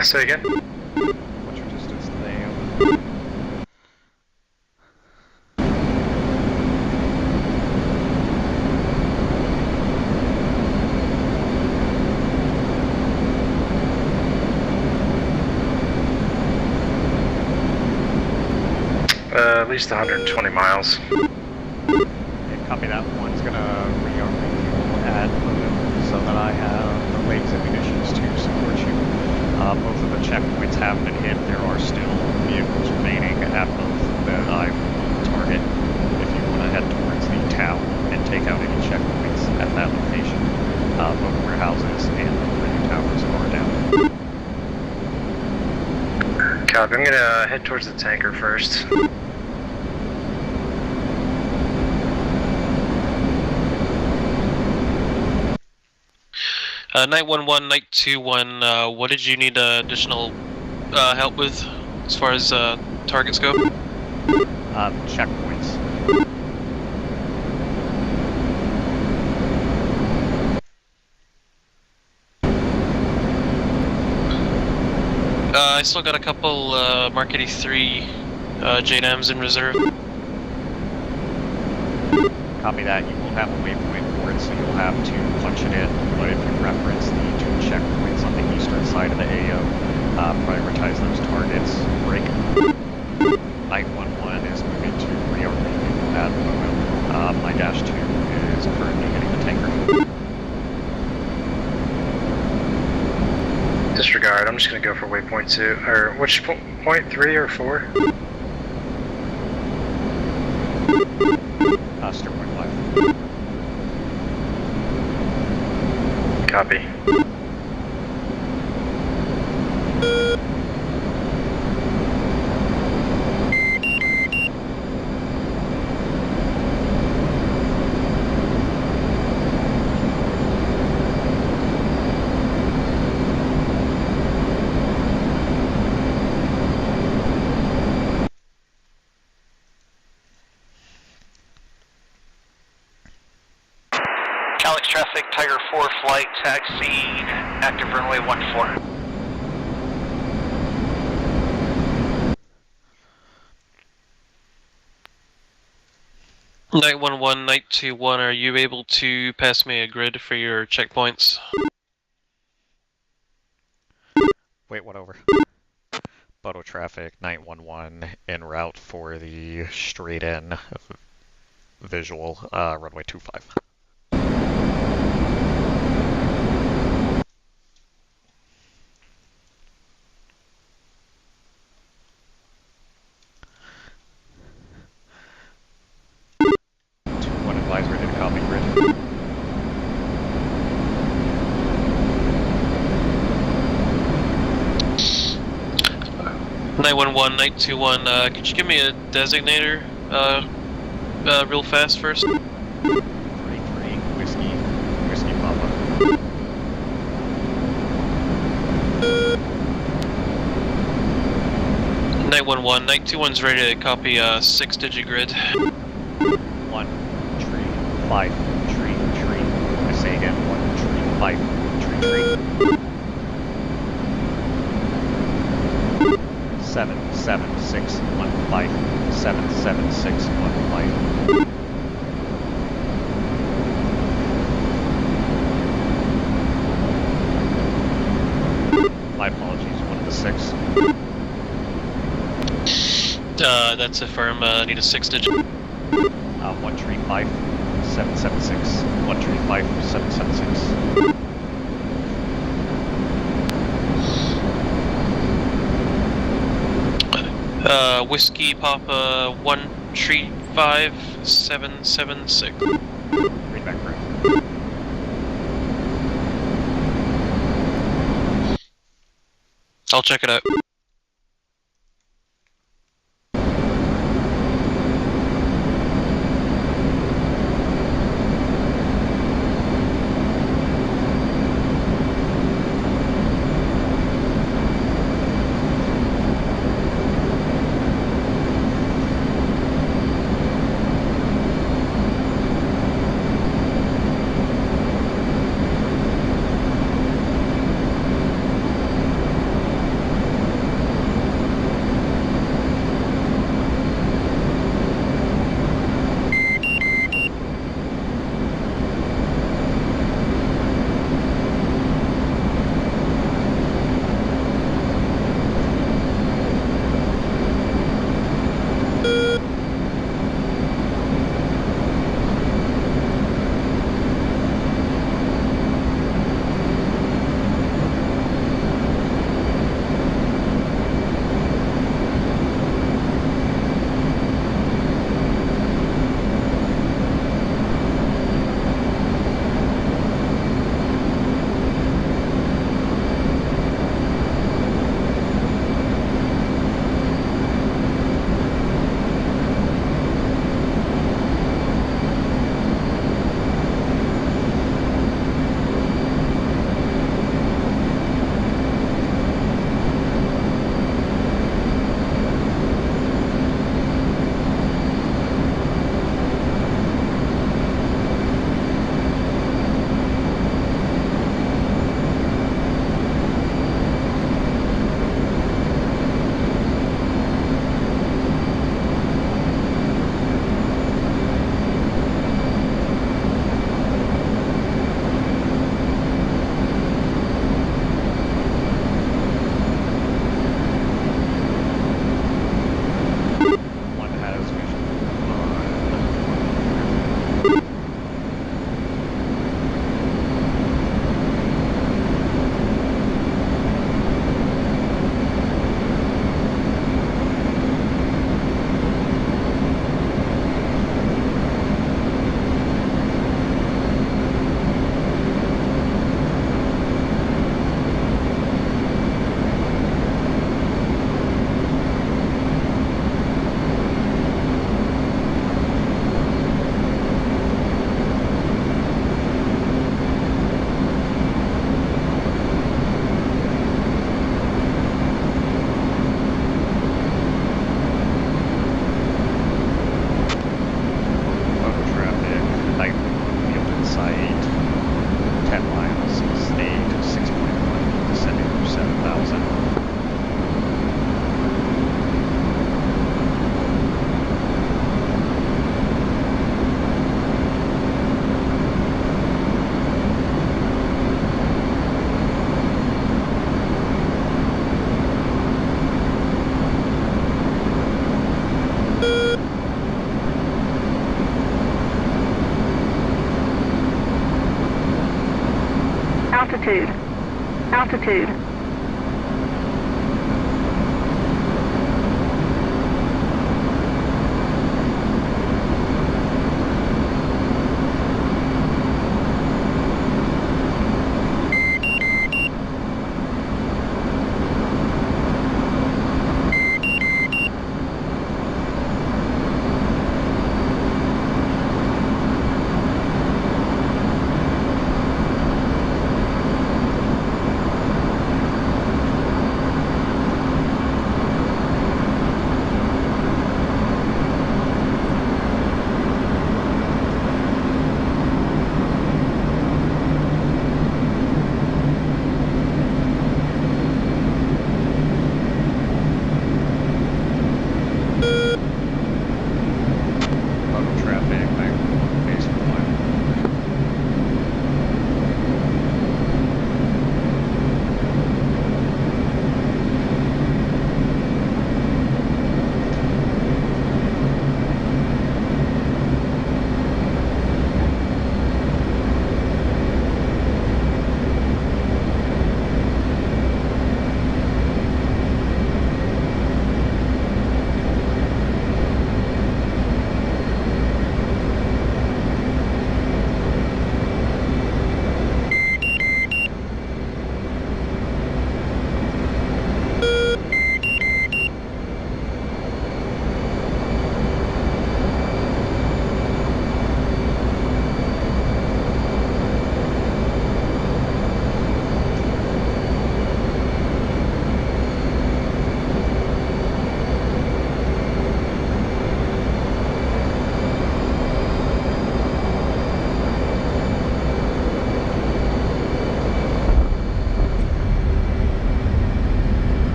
Say again? What's your distance to the AO? At least 120 miles. Okay, copy that. One's gonna rearm fuel at Logan so that I have the legs and munitions to support you. Both of the checkpoints have been hit. There are still vehicles remaining at both that I will target. If you want to head towards the town and take out any checkpoints at that location, both warehouses and the new towers are down. Copy, I'm gonna head towards the tanker first. 911, Night 2-1, what did you need additional help with as far as targets go? Checkpoints. I still got a couple Mark 83 JDAMs in reserve. Copy that. You will have a waypoint for it, so you'll have to punch it in. But if you reference the 2 checkpoints on the eastern side of the AO, prioritize those targets. Break. Knight 1-1 is moving to rearming at the moment. My Dash 2 is currently hitting the tanker. Disregard, I'm just gonna go for waypoint 2, or which point, 3 or 4? Steer point 5. Copy. Alex traffic, Tiger 4 flight, taxiing, active runway 14. Night 1-1, Night 2-1, are you able to pass me a grid for your checkpoints? Wait, what over? Boto traffic, Night 1-1, en route for the straight in visual, runway 25. Advisory to copy grid. Night 1-1, Night 2-1, could you give me a designator real fast first? 3-3, Whiskey Papa. Night 1-1, Night 2-1's ready to copy a 6-digit grid. 1 tree, 5 tree. I say again, 1 tree, 5 tree. 7, 7, 6, 1, 5. 7, 7, 6, 1, 5. My apologies, 1 to 6. That's a firm, need a 6-digit. 1 tree, 5, 7, 7, 6. 1 tree, 5, 7, 7, 6. Whiskey Papa 1 tree 5 7 7 6. Read back correct. I'll check it out. altitude. Altitude.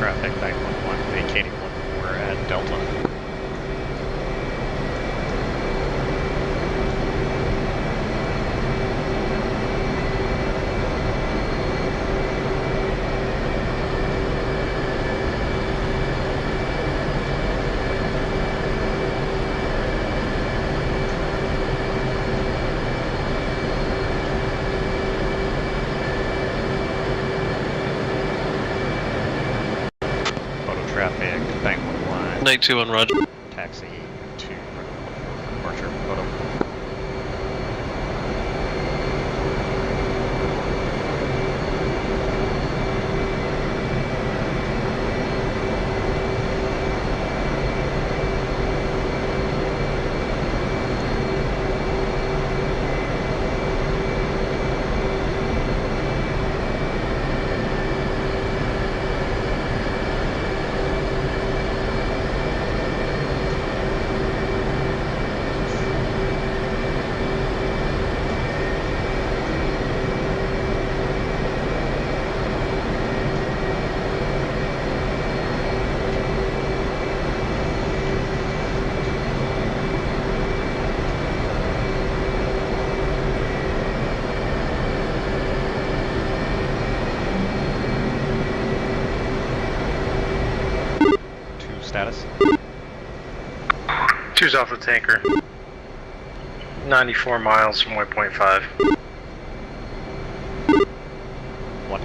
traffic 911 vacating 1-4 at Delta. Traffic, bank 1-1. Night 2-1, roger. Taxi to departure, photo. Status? 2's off the tanker. 94 miles from waypoint 5. 1.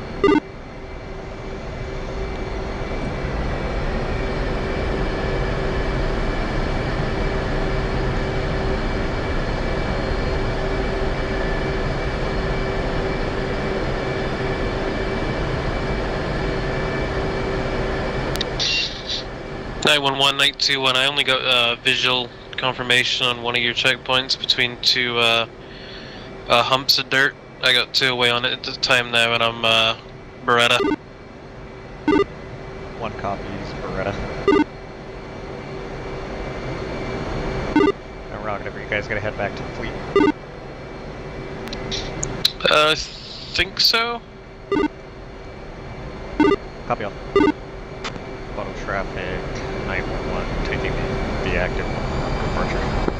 Night 1-1, night 2-1. I only got visual confirmation on one of your checkpoints between two humps of dirt. I got 2 away on it at the time now, and I'm Beretta. 1 copies, Beretta. And Cognitive, are you guys gonna head back to the fleet? I think so. Copy all. Auto traffic 911, taking the active departure.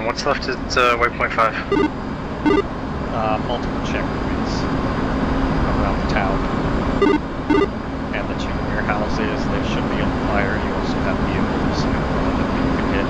What's left at waypoint 5? Multiple checkpoints around the town. And the 2 warehouses that should be on fire. You also have vehicles in front of them that you can hit.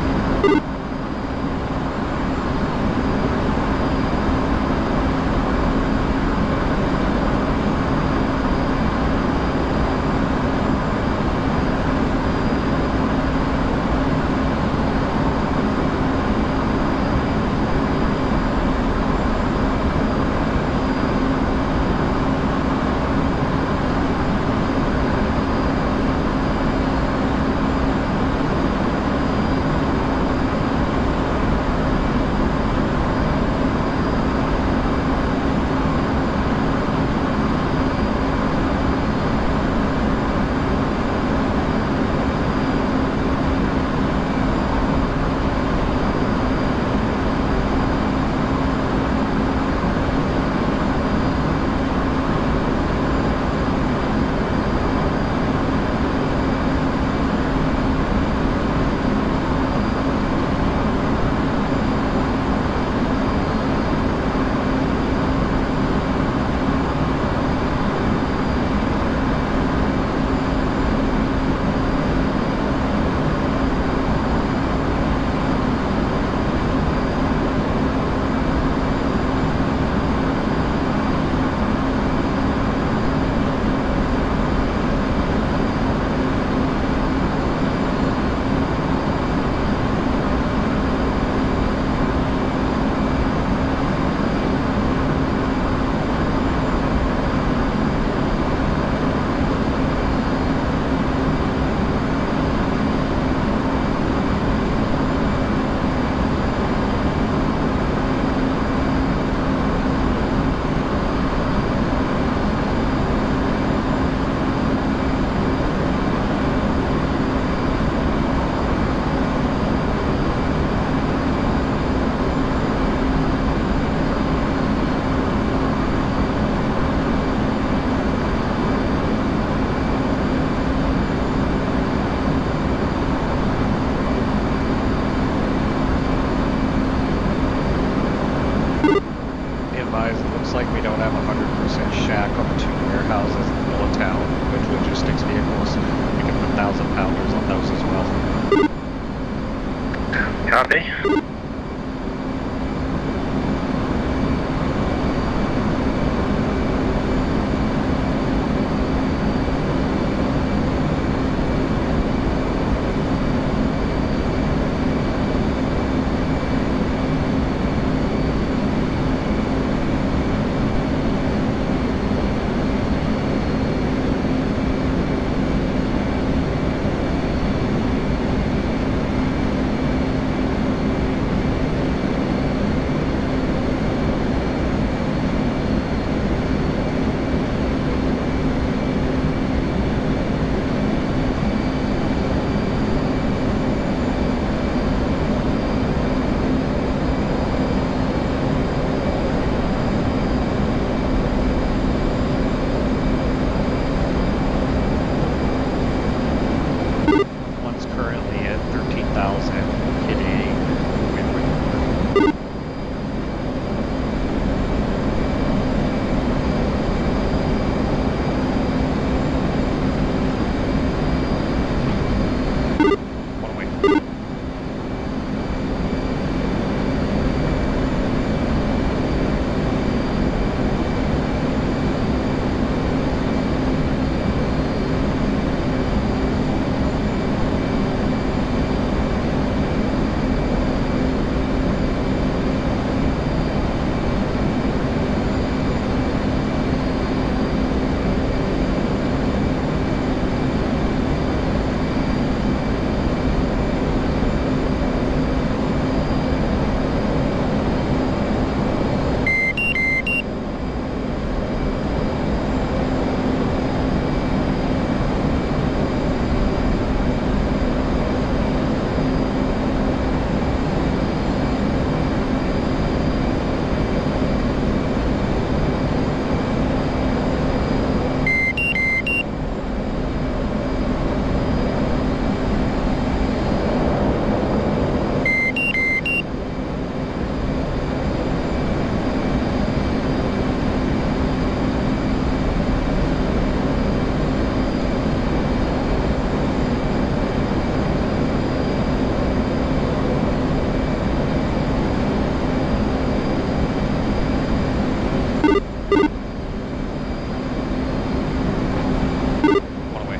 Copy. One's currently at 13,000, hitting wind. One away. One away.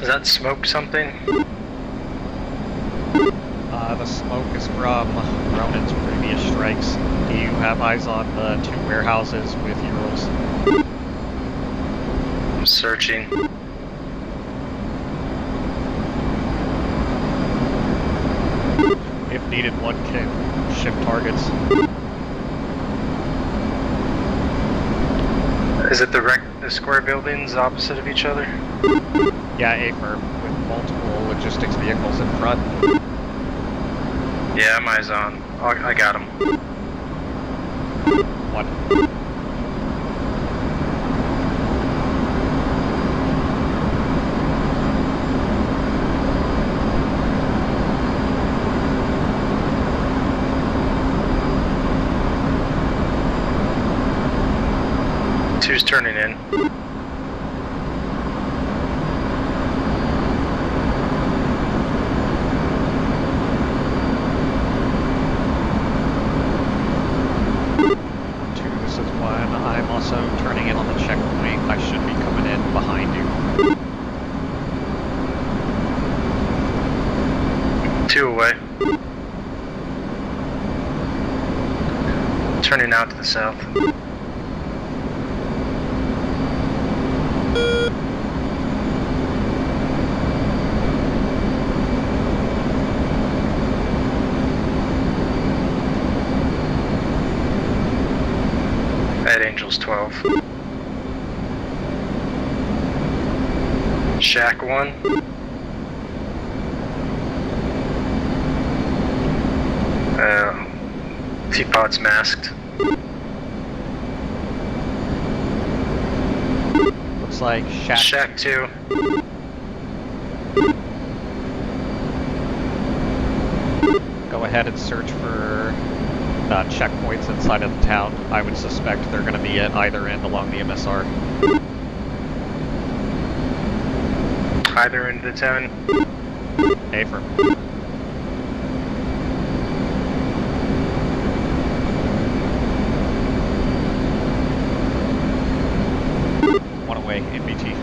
Does that smoke something? The smoke is from Ronin's previous strikes. Do you have eyes on the two warehouses with Urals? I'm searching. If needed, one can shift targets. Is it the square buildings opposite of each other? Yeah, A-firm, with multiple logistics vehicles in front. Yeah, I'm eyes on. I got him. One. Two's turning in. This is one. I'm also turning in on the checkpoint. I should be coming in behind you. Two away. Turning out to the south. At Angels 12. Shack 1. Teapot's masked. Looks like Shack 2. Go ahead and search for checkpoints inside of the town. I would suspect they're going to be at either end along the MSR. Either end of the town. Affirm. One away, in BT.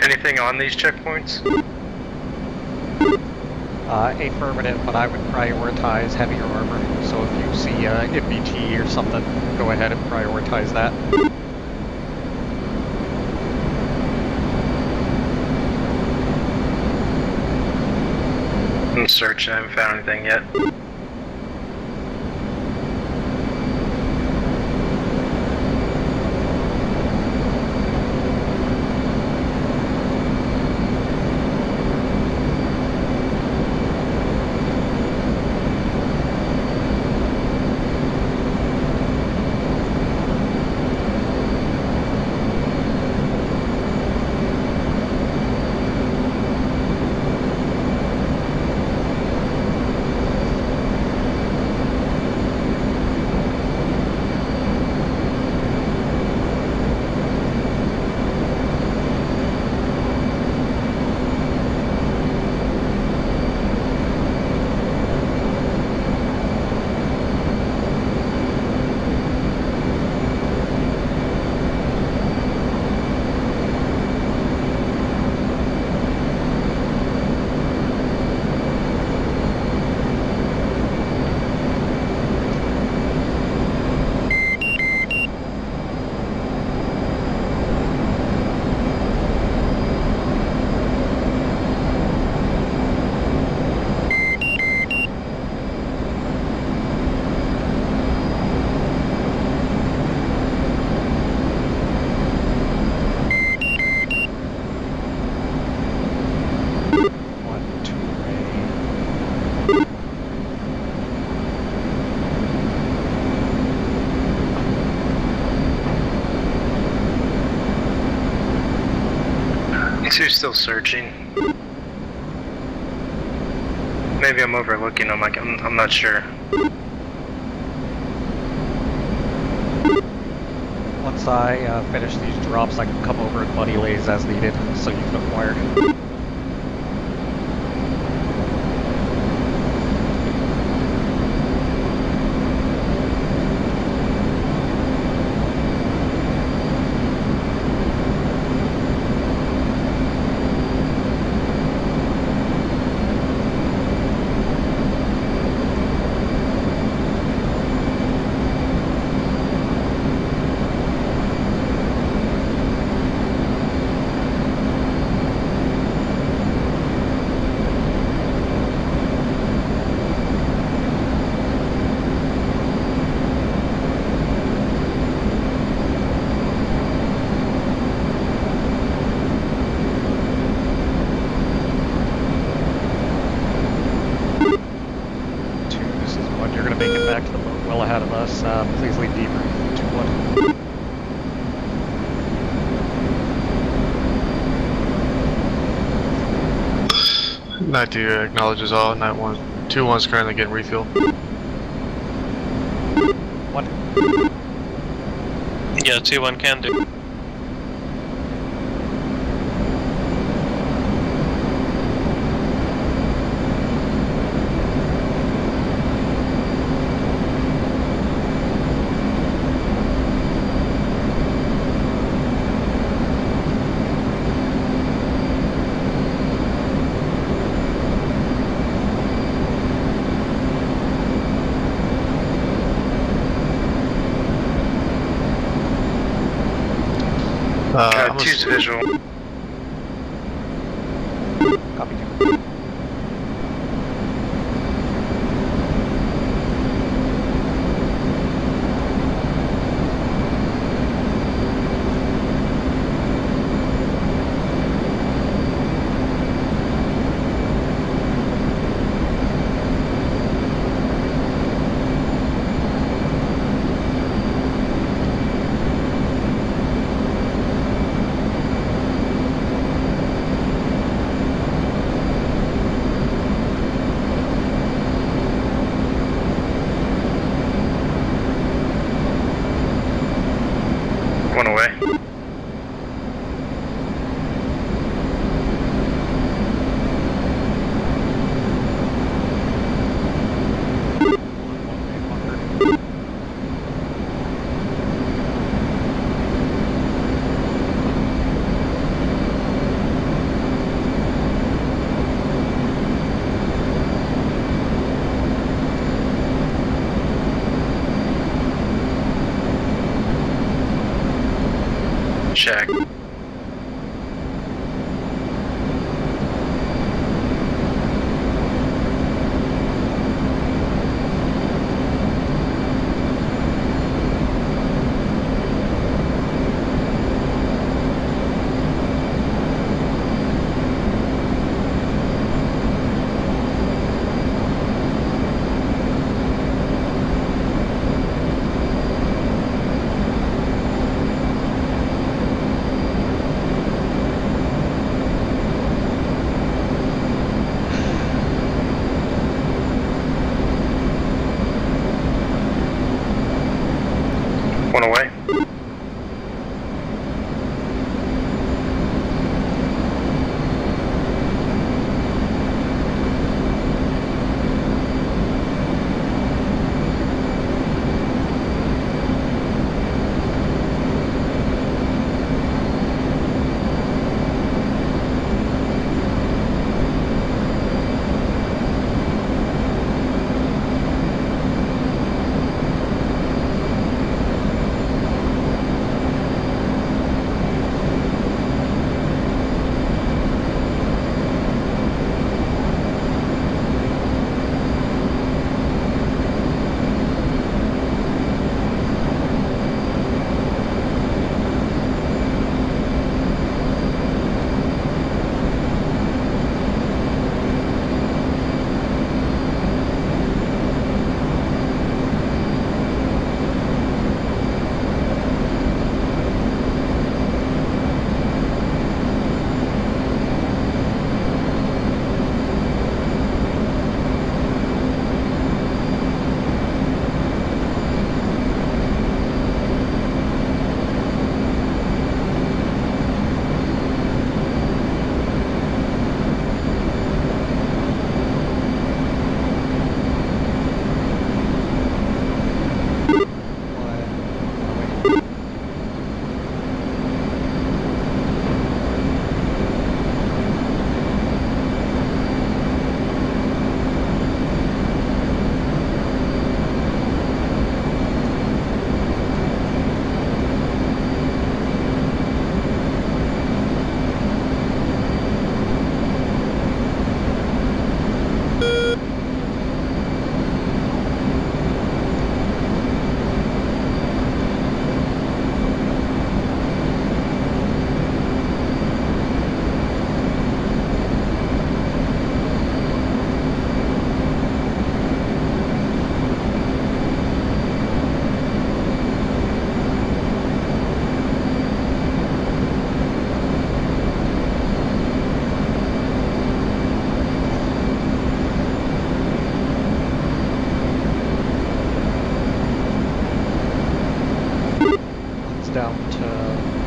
Anything on these checkpoints? Affirmative, but I would prioritize heavier armor. So if you see MBT or something, go ahead and prioritize that. I'm searching, I haven't found anything yet. Two's still searching. Maybe I'm overlooking them, I'm not sure. Once I finish these drops, I can come over and buddy lays as needed, so you can acquire. well ahead of us. Please leave debrief 2-1. Night 2 acknowledges all. Night 1. 2-1's currently getting refuel. 1. Yeah, 2-1 can do. I'm Two's visual. Copy 2. One away. Check.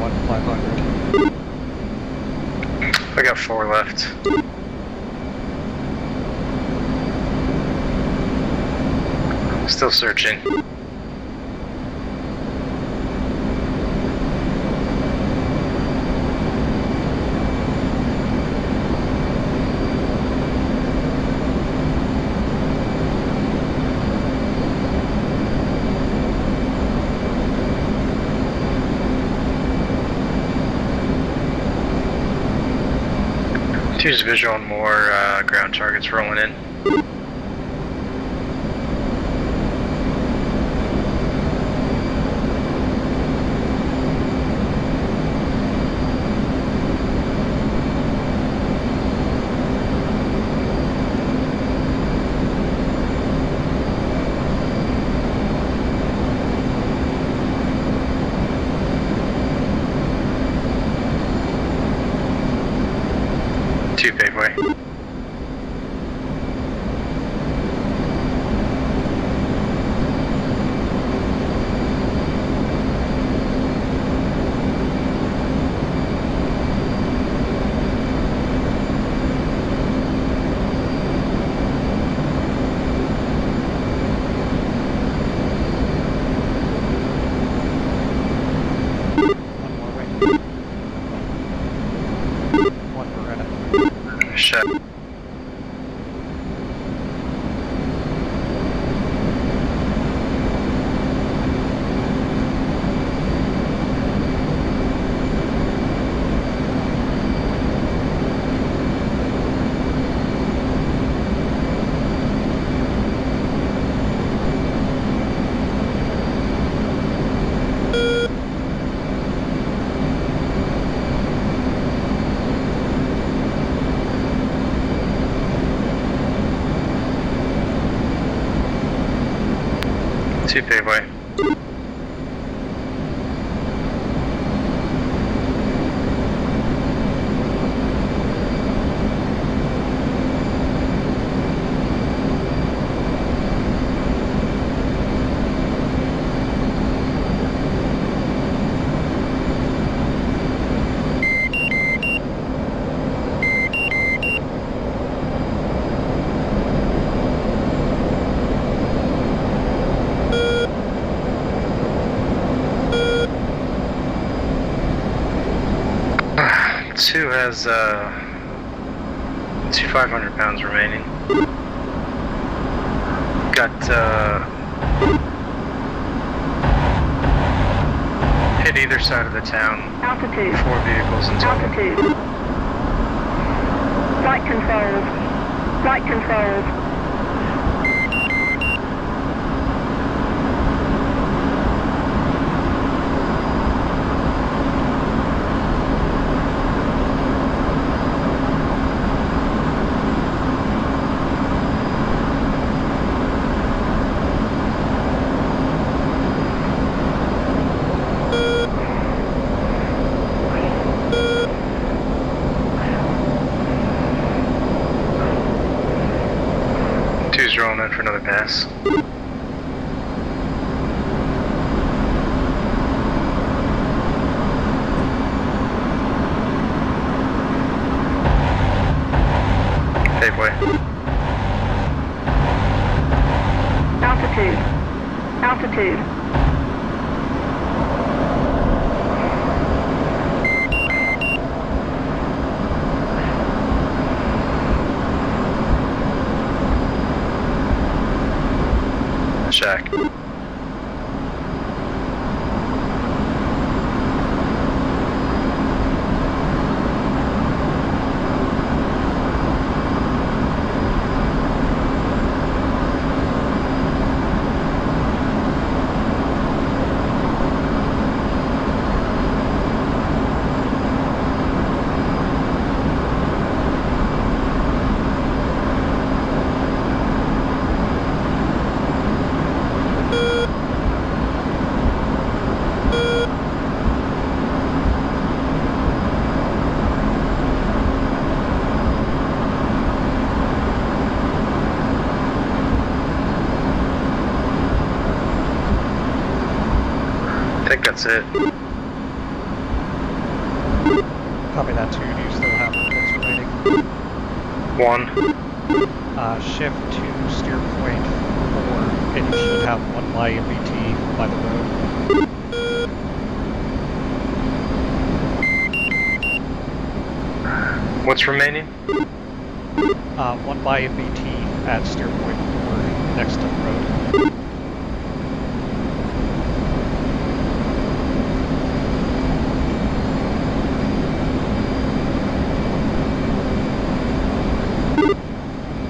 on 500. I got 4 left. Still searching. Use visual on more ground targets rolling in. Two paveway. Shut. Two paveway. Two has 500 pounds remaining. Got hit either side of the town. Altitude. 4 vehicles in total. Altitude. Flight controls. Flight controls. Two's rolling in for another pass. Paveway. Altitude. Altitude. Check. I think that's it. Copy that too. Do you still have reports remaining? 1. Shift to steer point 4, and you should have 1 by MBT by the road. What's remaining? 1 by MBT at steer point 4 next to the road.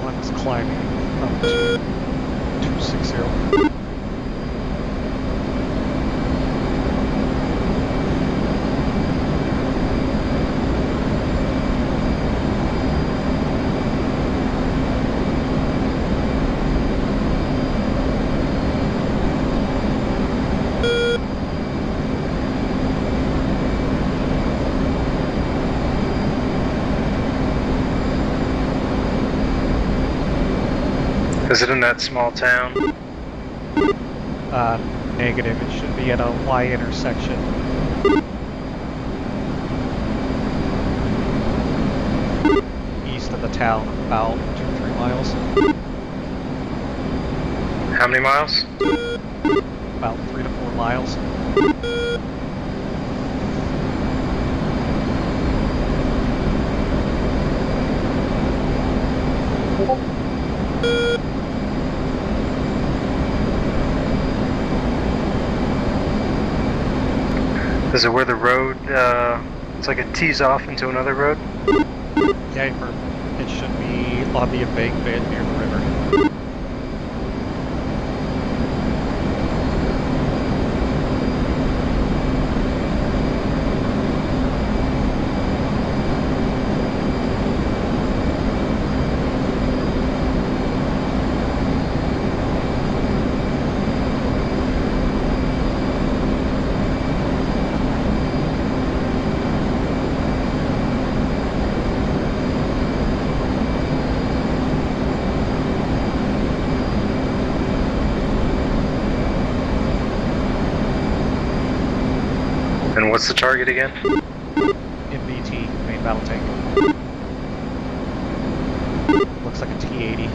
One's climbing up to 260. Is it in that small town? Negative. It should be at a Y intersection. East of the town, about 2-3 miles. How many miles? About 3 to 4 miles. Is it where the road, it's like it tees off into another road? Yeah, it should be on the embankment near the river. And what's the target again? MBT, main battle tank. Looks like a T-80.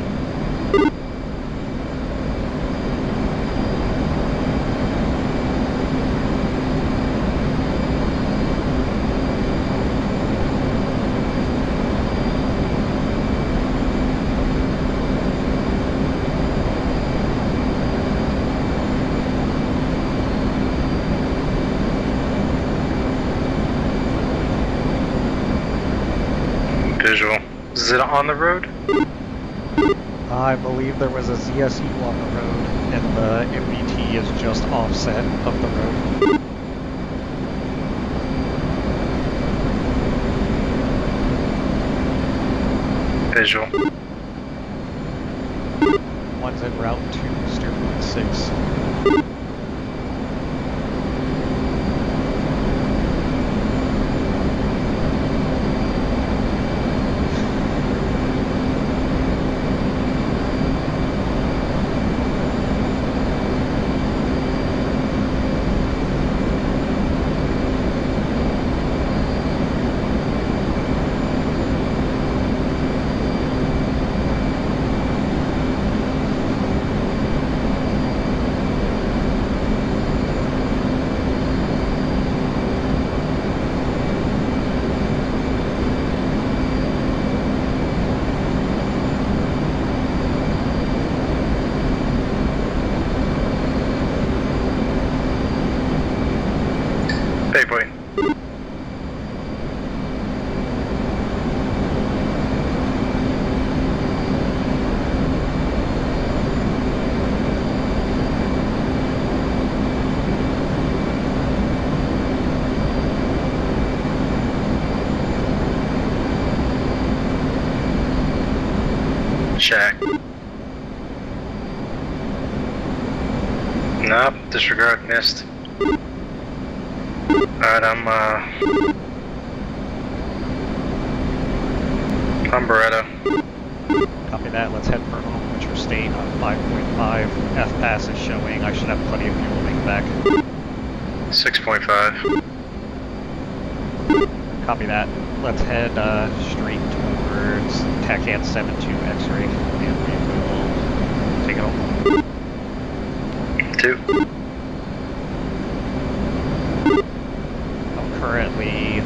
Visual. Is it on the road? I believe there was a ZSU on the road, and the MBT is just offset of the road. Visual. One's en route to steer point 6. Waypoint. Shack. Nope, disregard, missed. Alright, I'm Beretta. Copy that, let's head for home interstate on 5.5. F-Pass is showing, I should have plenty of fuel to make it back. 6.5. Copy that. Let's head straight towards TACAN 72 X-ray, and we will take it home. 2. I'm currently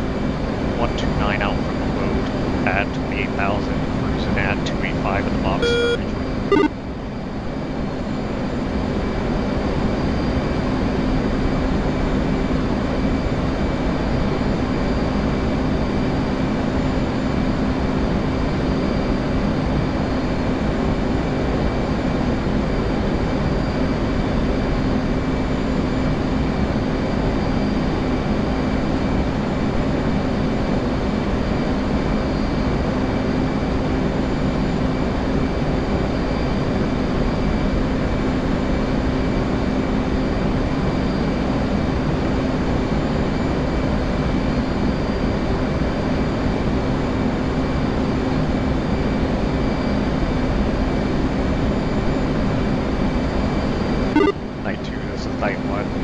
129 out from the load at 28,000, cruising at 285 in the box for rejoin.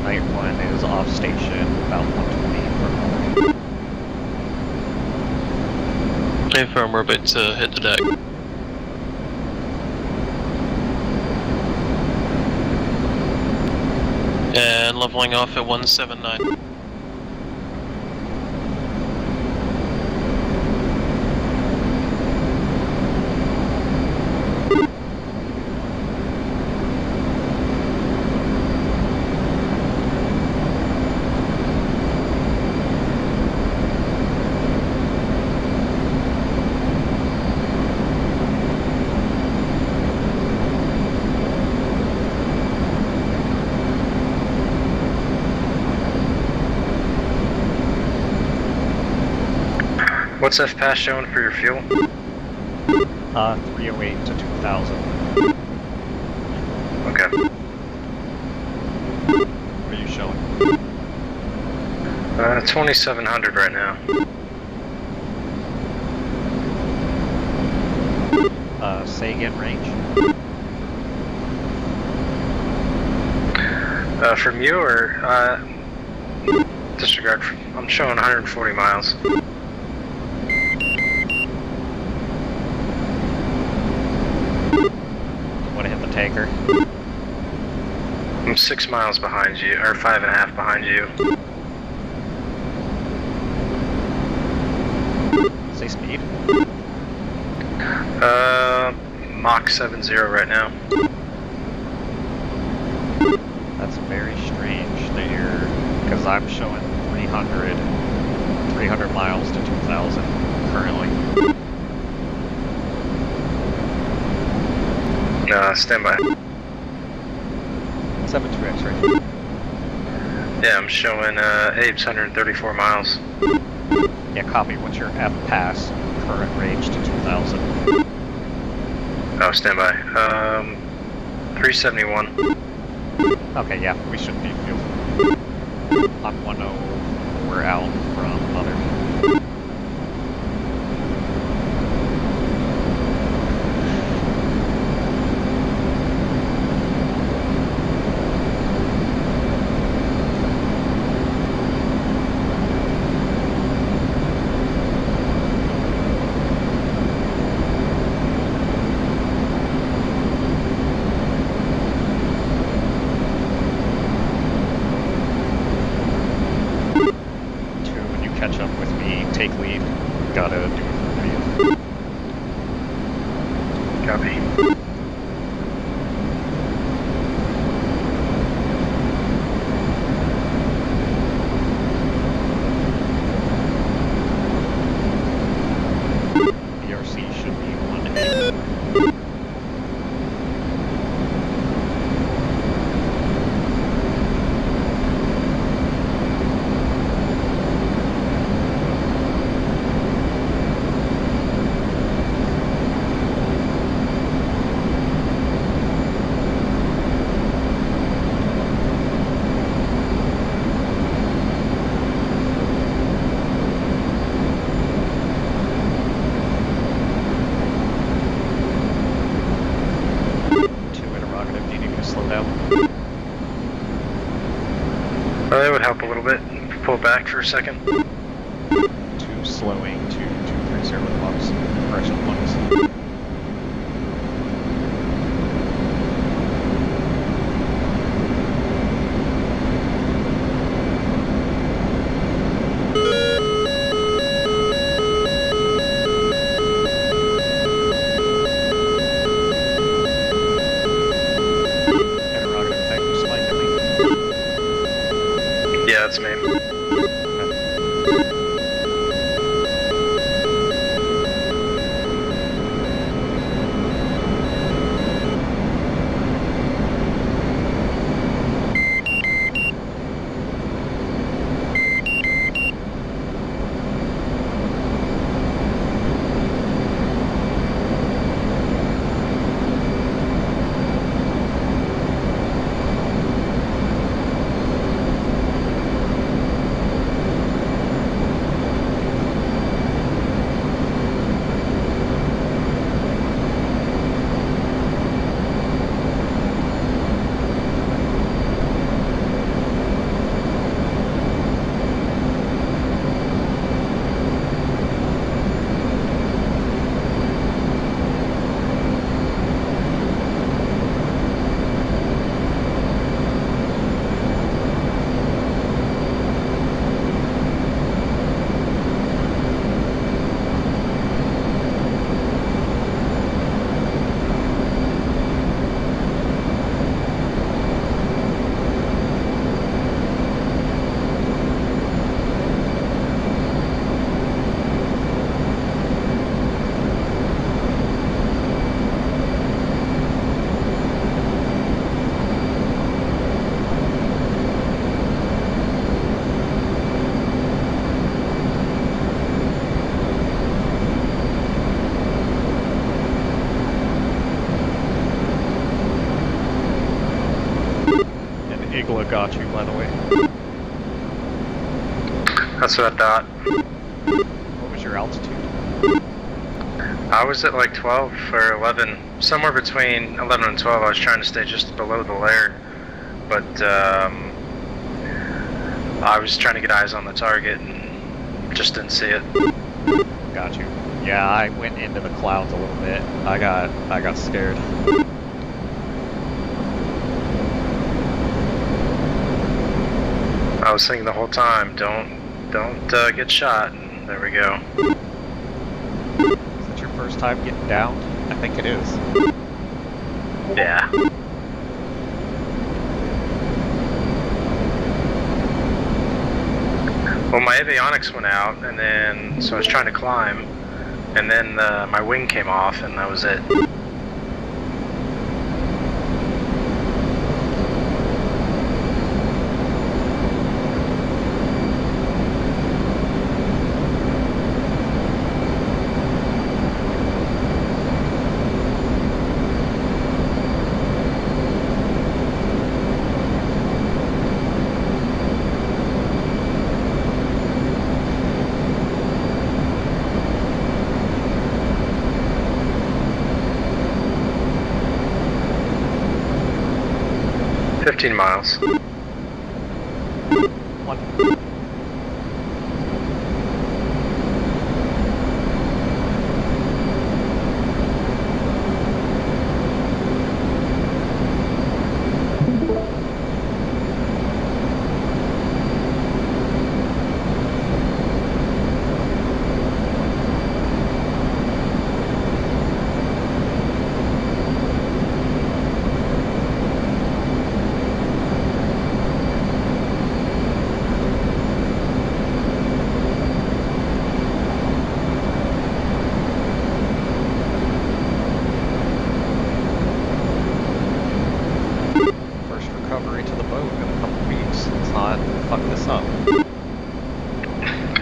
Night 1 is off station, about 120 for Confirm we're about to hit the deck. And leveling off at 179. What's FPAS showing for your fuel? 308 to 2,000. Okay. What are you showing? 2,700 right now. Say again, range? From you or disregard? I'm showing 140 miles. Want to hit the tanker? I'm 6 miles behind you, or 5.5 behind you. Say speed. Mach 70 right now. That's very strange that you're, because I'm showing 300 miles to 2,000 currently. Stand by. 72 X-ray. Yeah, I'm showing Abe's 134 miles. Yeah, copy. What's your F-pass current range to 2,000? Oh, stand by. 371. Okay, yeah, we should be fuel. I'm 104 out from Mother. Catch up with me, take lead. Gotta do it for you. Copy. BRC should be 1A. That would help a little bit. Pull back for a second. 2 slowing to 230 with bugs. Correctional bugs. That's me. Igla got you, by the way. That's what I thought. What was your altitude? I was at like 12 or 11, somewhere between 11 and 12. I was trying to stay just below the layer, but I was trying to get eyes on the target and just didn't see it. Got you. Yeah, I went into the clouds a little bit. I got scared. I was thinking the whole time, don't get shot, and there we go. Is that your first time getting down? I think it is. Yeah. Well, my avionics went out, and then, so I was trying to climb, and then my wing came off, and that was it. Miles. One.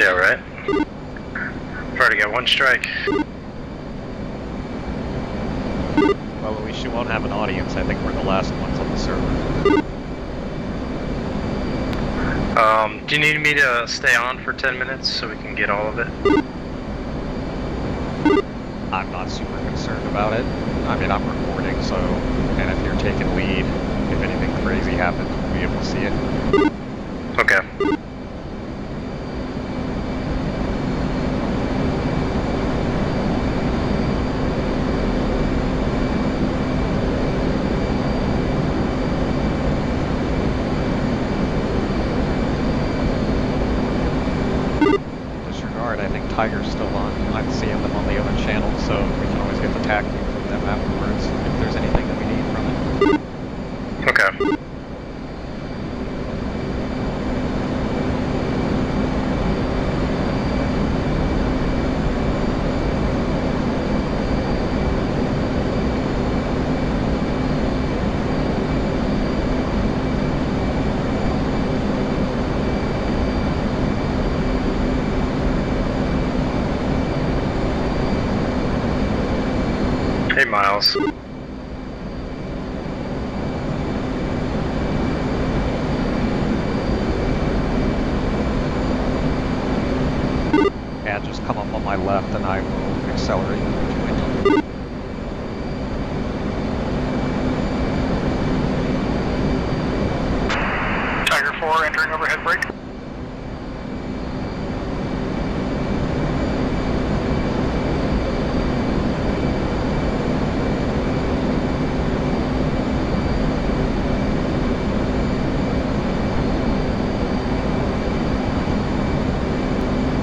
Yeah, right. I've already got one strike. Well, at least you won't have an audience. I think we're the last ones on the server. Do you need me to stay on for 10 minutes so we can get all of it? I'm not super concerned about it. I mean, I'm recording, so, and if you're taking lead, if anything crazy happens, we'll be able to see it. Okay. Tiger's still on. I'm seeing them on the other channel, so we can always get the Tacview from them afterwards if there's anything that we need from it. Okay. Miles. Yeah, just come up on my left and I will accelerate and join you. Tiger 4 entering overhead brake.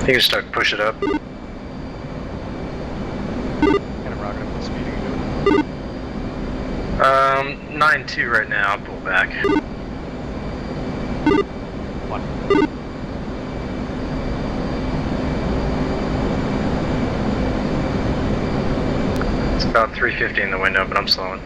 You can start to push it up. Get a rocket up, what speed are you doing? 9-2 right now, I'll pull back. 1. It's about 350 in the window, but I'm slowing.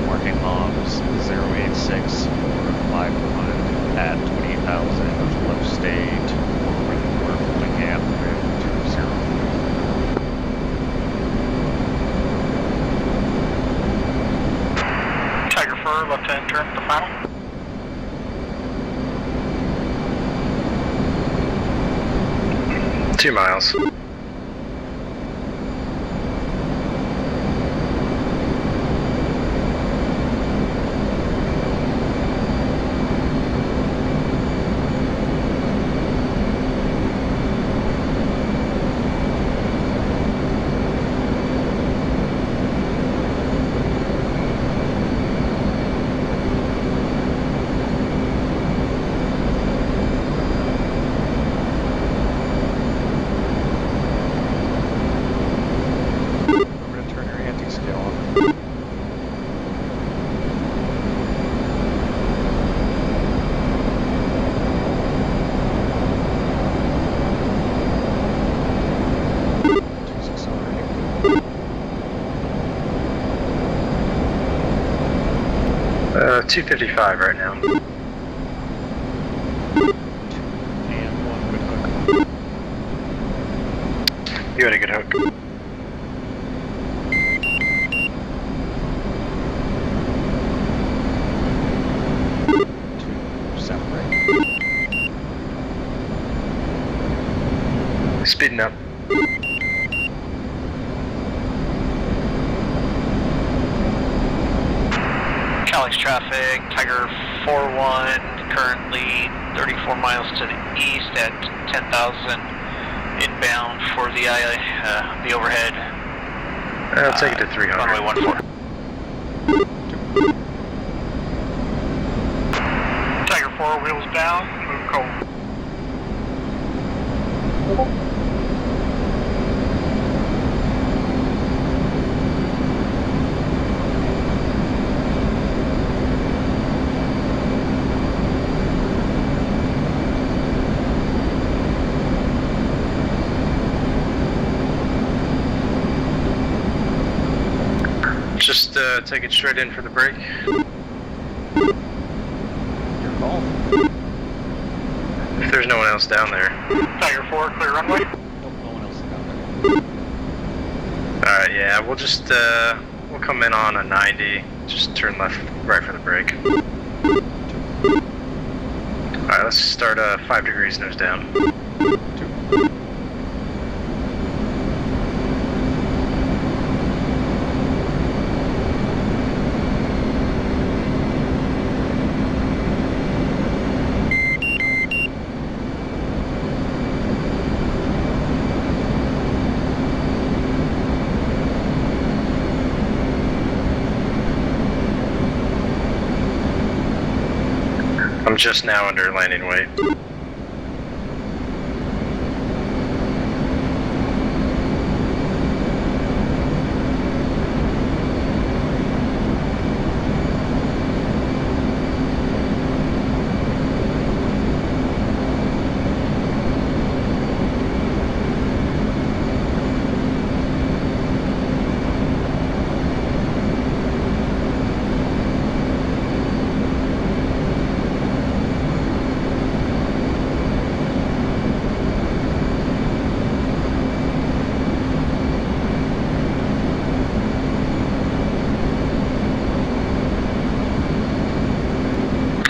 Marking bombs 086 451 at 28,000 low state or holding gap with 20. Tiger 4, left hand turn, the final. Two miles. Uh, 255 right now. And 1 good hook. You had a good hook. Speeding up. Calix traffic, Tiger 4-1, currently 34 miles to the east at 10,000 inbound for the overhead. I'll take it to 300. Runway 14. Tiger 4, wheels down, move cold. Just take it straight in for the break. Your call. If there's no one else down there. Tiger 4, clear runway. Nope, no one else is down there. Alright, yeah, we'll just, we'll come in on a 90. Just turn left, right for the break. Alright, let's start 5 degrees nose down. 2. I'm just now under landing weight.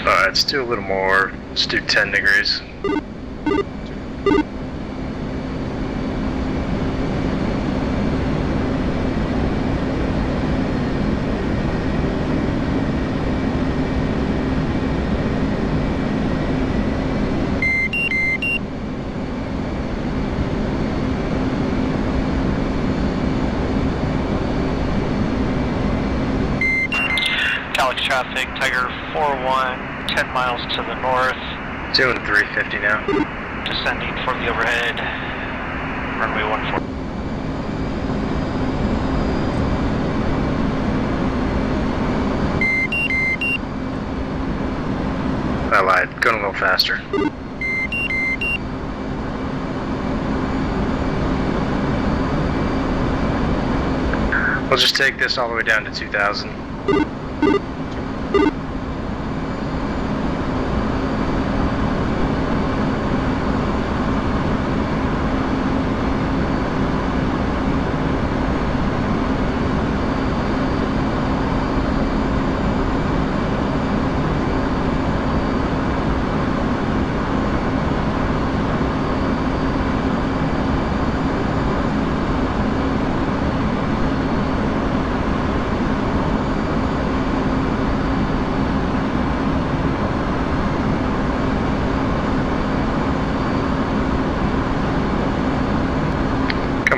Let's do a little more. Let's do 10 degrees. Traffic, Tiger 4-1, 10 miles to the north. Doing 350 now. Descending for the overhead. Runway 14. I lied. Going a little faster. We'll just take this all the way down to 2,000.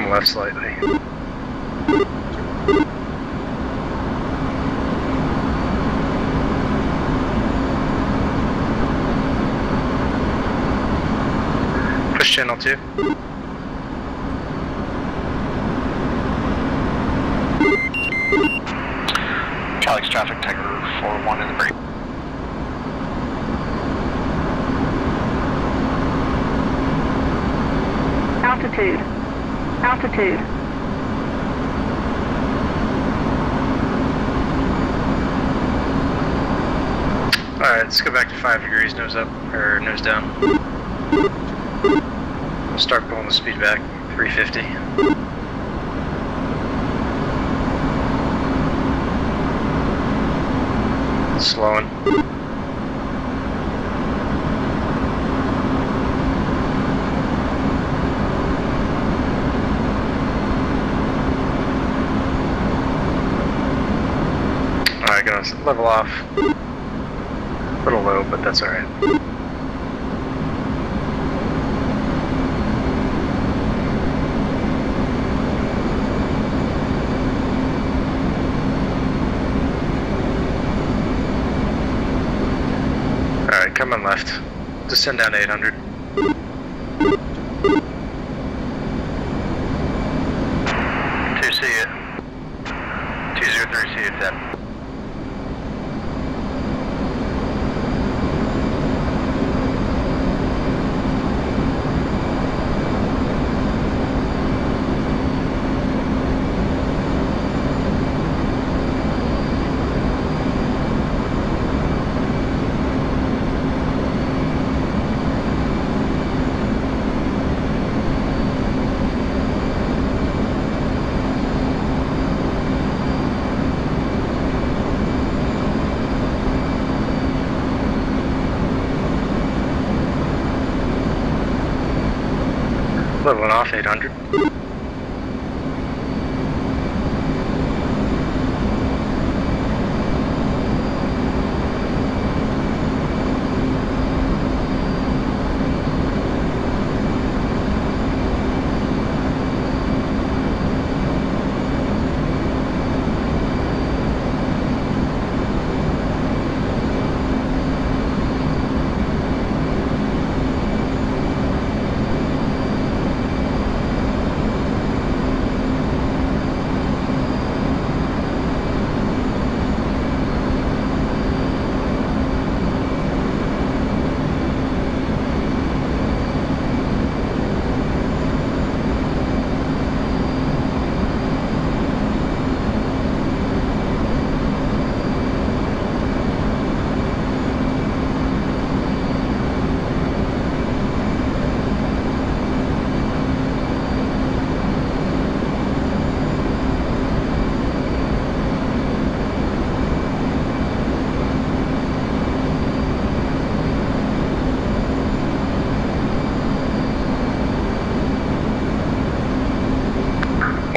Left slightly. Push channel 2. Calix traffic, Tiger 4-1 in the break. Altitude. Altitude. Alright, let's go back to 5 degrees, nose up, or nose down. We'll start pulling the speed back, 350. Slowing. Alright, gonna level off. A little low, but that's alright. Alright, come on left. Descend down to 800. See it. 203, see it then. Leveling off 800.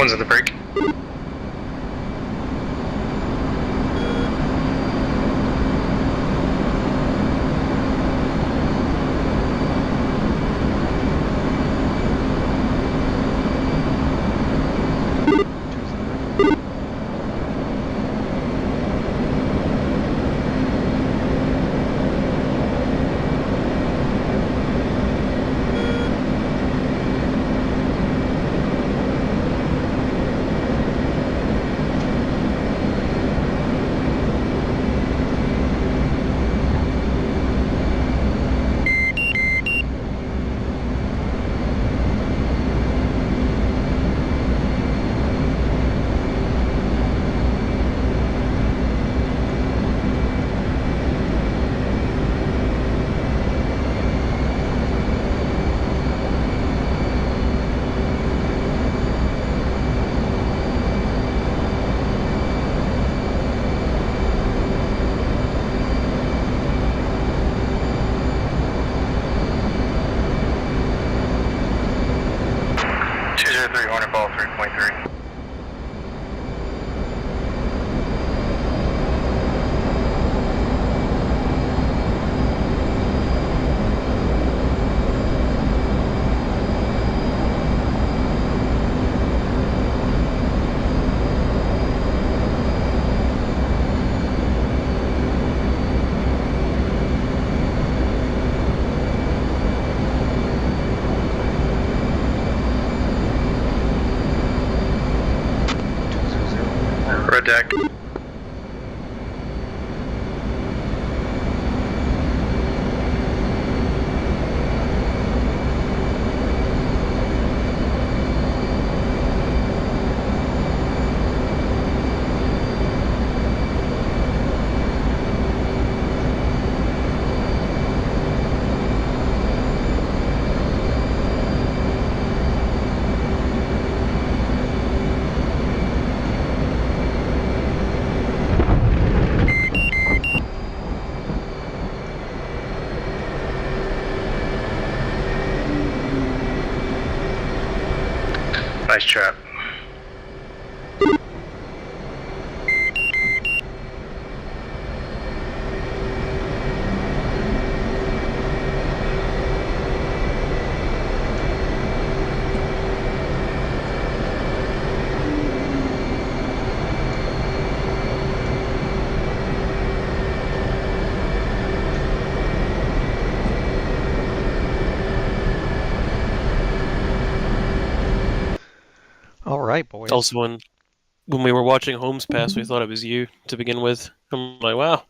One's at the break. Hornet ball 3.3. Red deck. Nice trap. All right, boys. Also, when we were watching Holmes pass, we thought it was you to begin with. I'm like, wow.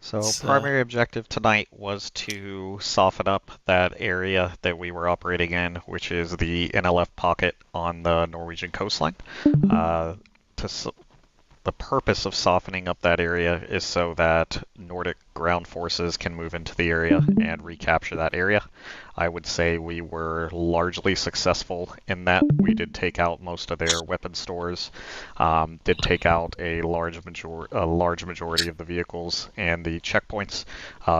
So primary objective tonight was to soften up that area that we were operating in, which is the NLF pocket on the Norwegian coastline. The purpose of softening up that area is so that Nordic ground forces can move into the area and recapture that area. I would say we were largely successful in that. We did take out most of their weapon stores, did take out a large majority of the vehicles and the checkpoints.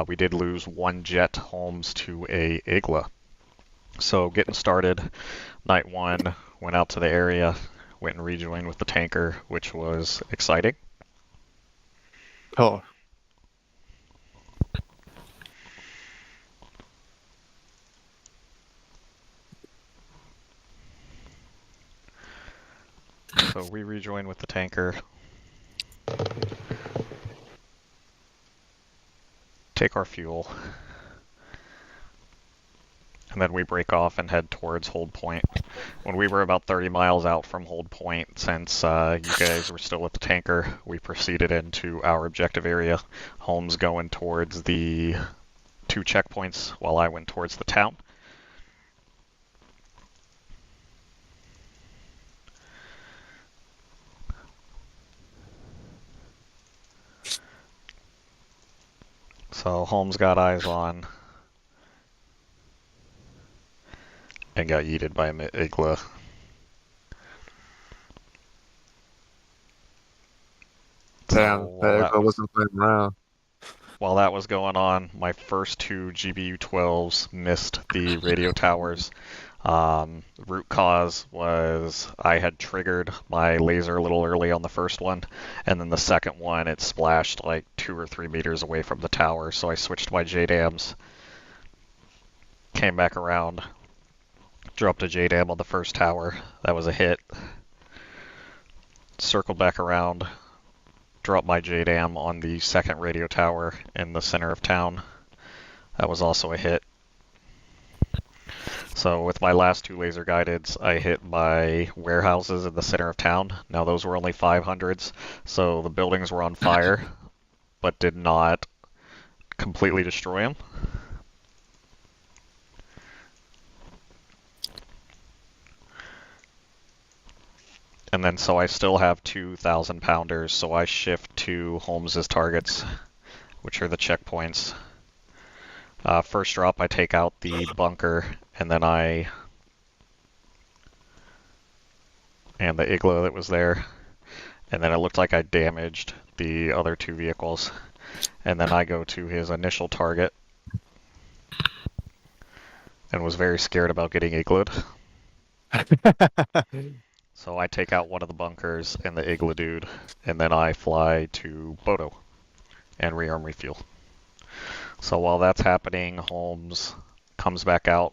We did lose one jet, Holmes, to a Igla. So getting started, night one, went out to the area, went and rejoined with the tanker, which was exciting. Oh. So we rejoin with the tanker, take our fuel, and then we break off and head towards Hold Point. When we were about 30 miles out from Hold Point, since you guys were still at the tanker, we proceeded into our objective area. Holmes going towards the 2 checkpoints while I went towards the town. So Holmes got eyes on and got yeeted by Igla. Damn, that Igla wasn't playing around. While that was going on, my first 2 GBU-12s missed the radio towers. Root cause was I had triggered my laser a little early on the first one, and then the second one it splashed like 2 or 3 meters away from the tower, so I switched my JDAMs, came back around, dropped a JDAM on the first tower, that was a hit, circled back around, dropped my JDAM on the second radio tower in the center of town, that was also a hit. So with my last 2 laser guideds, I hit my warehouses in the center of town. Now those were only 500s, so the buildings were on fire, but did not completely destroy them. And then so I still have 2,000 pounders, so I shift to Holmes's targets, which are the checkpoints. First drop, I take out the bunker, and then and the Igla that was there, and then it looked like I damaged the other 2 vehicles, and then I go to his initial target, and was very scared about getting Igla'd. So I take out one of the bunkers and the Igla dude, and then I fly to Bodo and rearm refuel. So while that's happening, Holmes comes back out.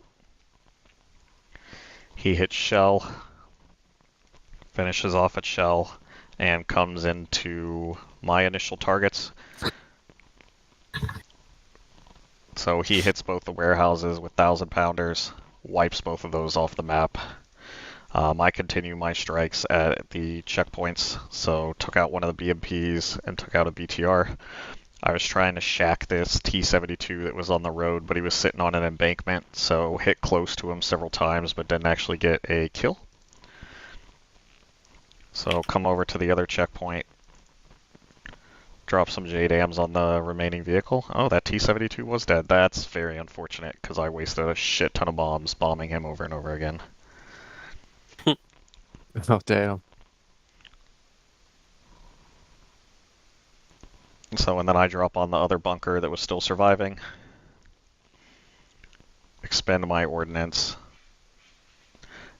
He hits Shell, finishes off at Shell, and comes into my initial targets. So he hits both the warehouses with 1,000 pounders, wipes both of those off the map. I continue my strikes at the checkpoints, so took out one of the BMPs and took out a BTR. I was trying to shack this T-72 that was on the road, but he was sitting on an embankment, so hit close to him several times, but didn't actually get a kill. So come over to the other checkpoint, drop some JDAMs on the remaining vehicle. Oh, that T-72 was dead. That's very unfortunate, because I wasted a shit ton of bombs bombing him over and over again. Oh, damn. So, and then I drop on the other bunker that was still surviving. Expend my ordnance.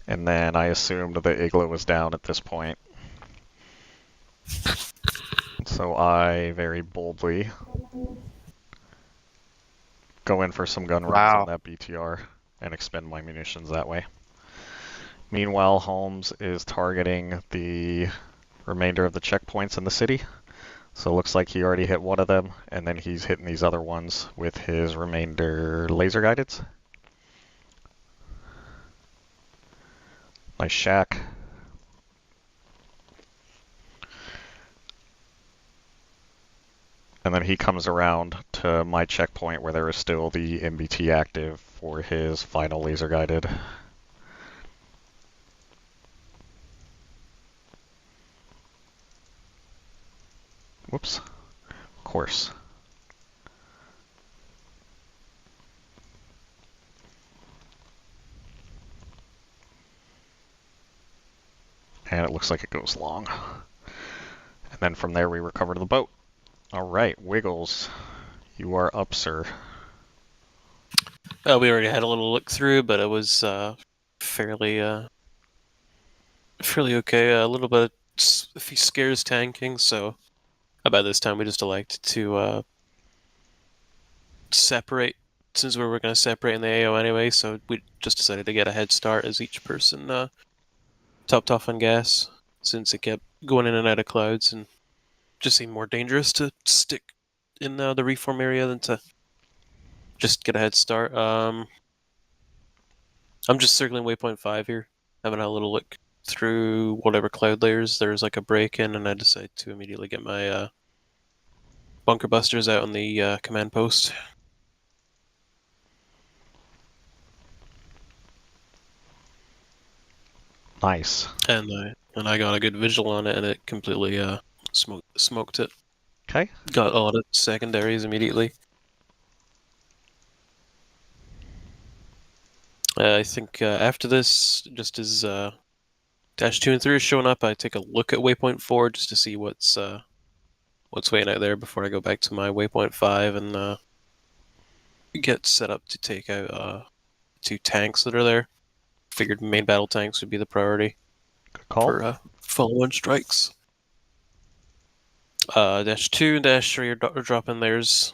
And then I assumed the Igla was down at this point. So I very boldly go in for some gun runs on that BTR and expend my munitions that way. Meanwhile, Holmes is targeting the remainder of the checkpoints in the city. So it looks like he already hit one of them, and then he's hitting these other ones with his remainder laser guideds. Nice shack. And then he comes around to my checkpoint where there is still the MBT active for his final laser guided. Whoops. Of course. And it looks like it goes long. And then from there we recover to the boat. Alright, Wiggles. You are up, sir. We already had a little look through, but it was fairly okay. A little bit of a few scares tanking, so about this time we just elected to separate, since we were going to separate in the AO anyway, so we just decided to get a head start as each person topped off on gas, since it kept going in and out of clouds and just seemed more dangerous to stick in the reform area than to just get a head start. I'm just circling waypoint 5 here, having a little look through whatever cloud layers. There's like a break-in, and I decided to immediately get my bunker busters out on the command post. Nice. And I got a good visual on it, and it completely smoked it. Okay. Got a lot of secondaries immediately. I think after this, just as Dash 2 and 3 are showing up, I take a look at waypoint 4 just to see what's waiting out there before I go back to my waypoint 5 and get set up to take out 2 tanks that are there. Figured main battle tanks would be the priority Good call. for follow-on strikes. -2 and -3 are dropping theirs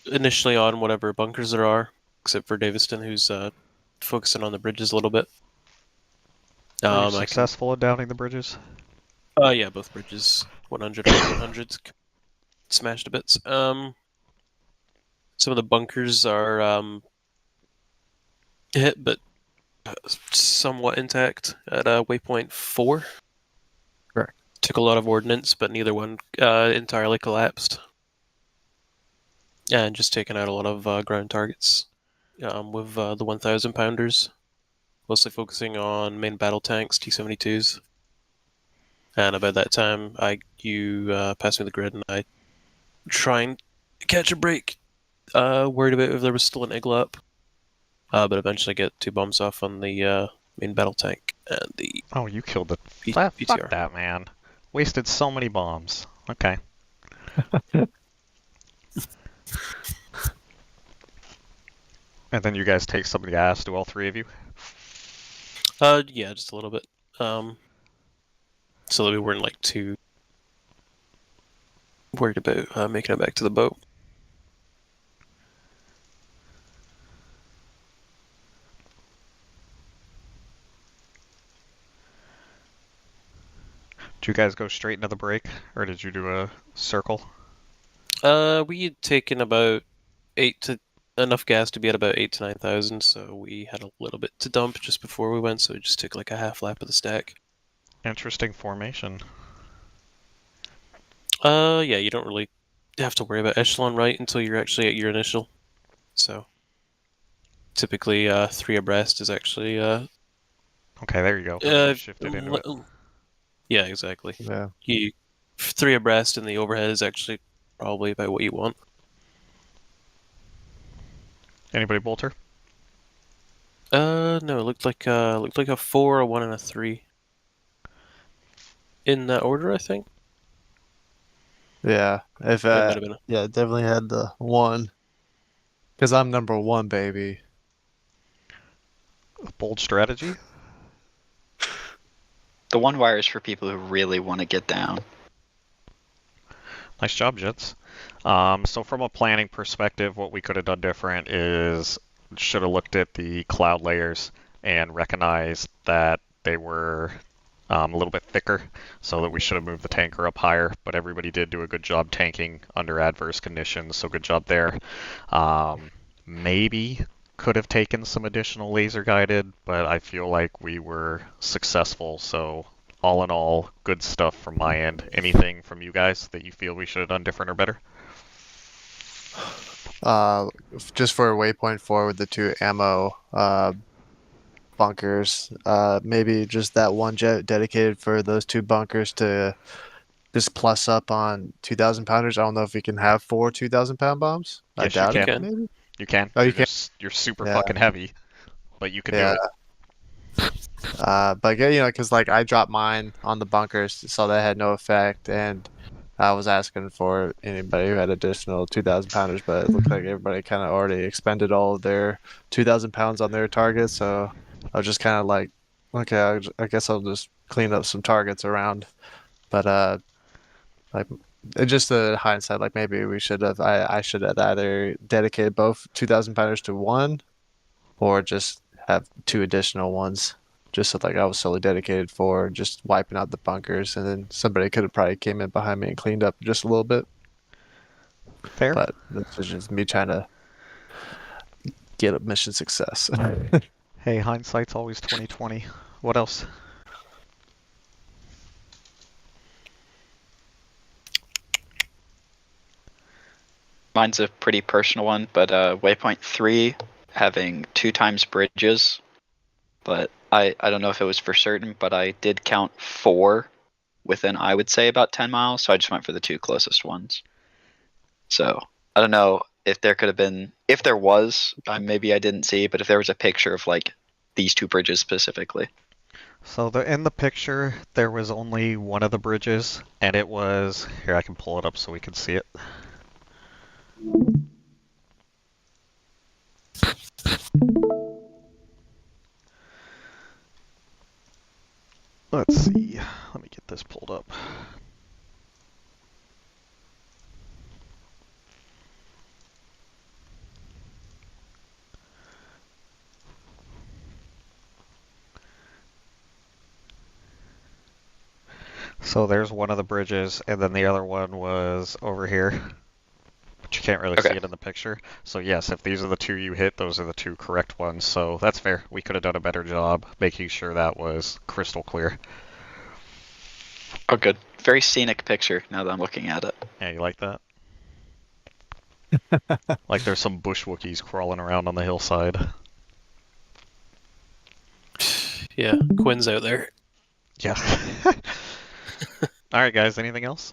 initially on whatever bunkers there are, except for Daviston, who's focusing on the bridges a little bit. Were you successful in downing the bridges? Yeah, both bridges, 100 and 100, smashed to bits. Some of the bunkers are hit, but somewhat intact at waypoint 4. Correct. Took a lot of ordnance, but neither one entirely collapsed. And just taking out a lot of ground targets with the 1,000 pounders, mostly focusing on main battle tanks, T-72s. And about that time, you passed me the grid, and I trying to catch a break. Worried about if there was still an Igla up, but eventually get 2 bombs off on the main battle tank and the. Oh, you killed the. PTR. Fuck that, man. Wasted so many bombs. Okay. And then you guys take some of the ass, do all 3 of you? Yeah, just a little bit. So that we weren't like too worried about making it back to the boat. Did you guys go straight into the break, or did you do a circle? We had taken about enough gas to be at about 8,000 to 9,000, so we had a little bit to dump just before we went, so we just took like a half lap of the stack. Interesting formation. Yeah, you don't really have to worry about echelon right until you're actually at your initial. So typically 3 abreast is actually Okay, there you go. Shifted into it. Yeah, exactly. Yeah. 3 abreast and the overhead is actually probably about what you want. Anybody bolter? No, it looked like a 4, a 1, and a 3. In that order, I think. Yeah. If It might have been. yeah, definitely had the 1. Because I'm number 1, baby. A bold strategy? The 1 wire is for people who really want to get down. Nice job, Jets. So from a planning perspective, what we could have done different is should have looked at the cloud layers and recognized that they were a little bit thicker, so that we should have moved the tanker up higher, but everybody did do a good job tanking under adverse conditions, so good job there. Maybe could have taken some additional laser guided, but I feel like we were successful, so all in all, good stuff from my end. Anything from you guys that you feel we should have done different or better? Just for waypoint 4 with the 2 ammo bunkers, maybe just that 1 jet dedicated for those 2 bunkers to just plus up on 2,000 pounders. I don't know if we can have 4 2,000 pound bombs. Yes, I doubt you it. can. Maybe? You can. Oh, you can. You're super Yeah. fucking heavy, but you can do it. But yeah, because like I dropped mine on the bunkers, so that had no effect, and I was asking for anybody who had additional 2,000 pounders, but it looked like everybody kind of already expended all of their 2,000 pounds on their targets. So I was just kind of like, okay, I guess I'll just clean up some targets around. But like just the hindsight, like maybe we should have, I should have either dedicated both 2,000 pounders to 1, or just have 2 additional ones. Just so like I was solely dedicated for just wiping out the bunkers, and then somebody could have probably came in behind me and cleaned up just a little bit. Fair. But this was just me trying to get a mission success. Hey, hindsight's always 20/20. What else? Mine's a pretty personal one, but waypoint 3 having 2 times bridges, but I don't know if it was for certain, but I did count 4 within, I would say, about 10 miles, so I just went for the 2 closest ones. So I don't know if there could have been, if there was, maybe I didn't see, but if there was a picture of like these 2 bridges specifically. So in the picture, there was only one of the bridges, and it was, here I can pull it up so we can see it. Let me get this pulled up. So there's one of the bridges, and then the other one was over here. But you can't really see it in the picture. So yes, if these are the two you hit, those are the two correct ones. So that's fair. We could have done a better job making sure that was crystal clear. Oh, good. Very scenic picture now that I'm looking at it. Yeah, you like that? Like there's some bush Wookiees crawling around on the hillside. Yeah, Quinn's out there. Yeah. Alright guys, anything else?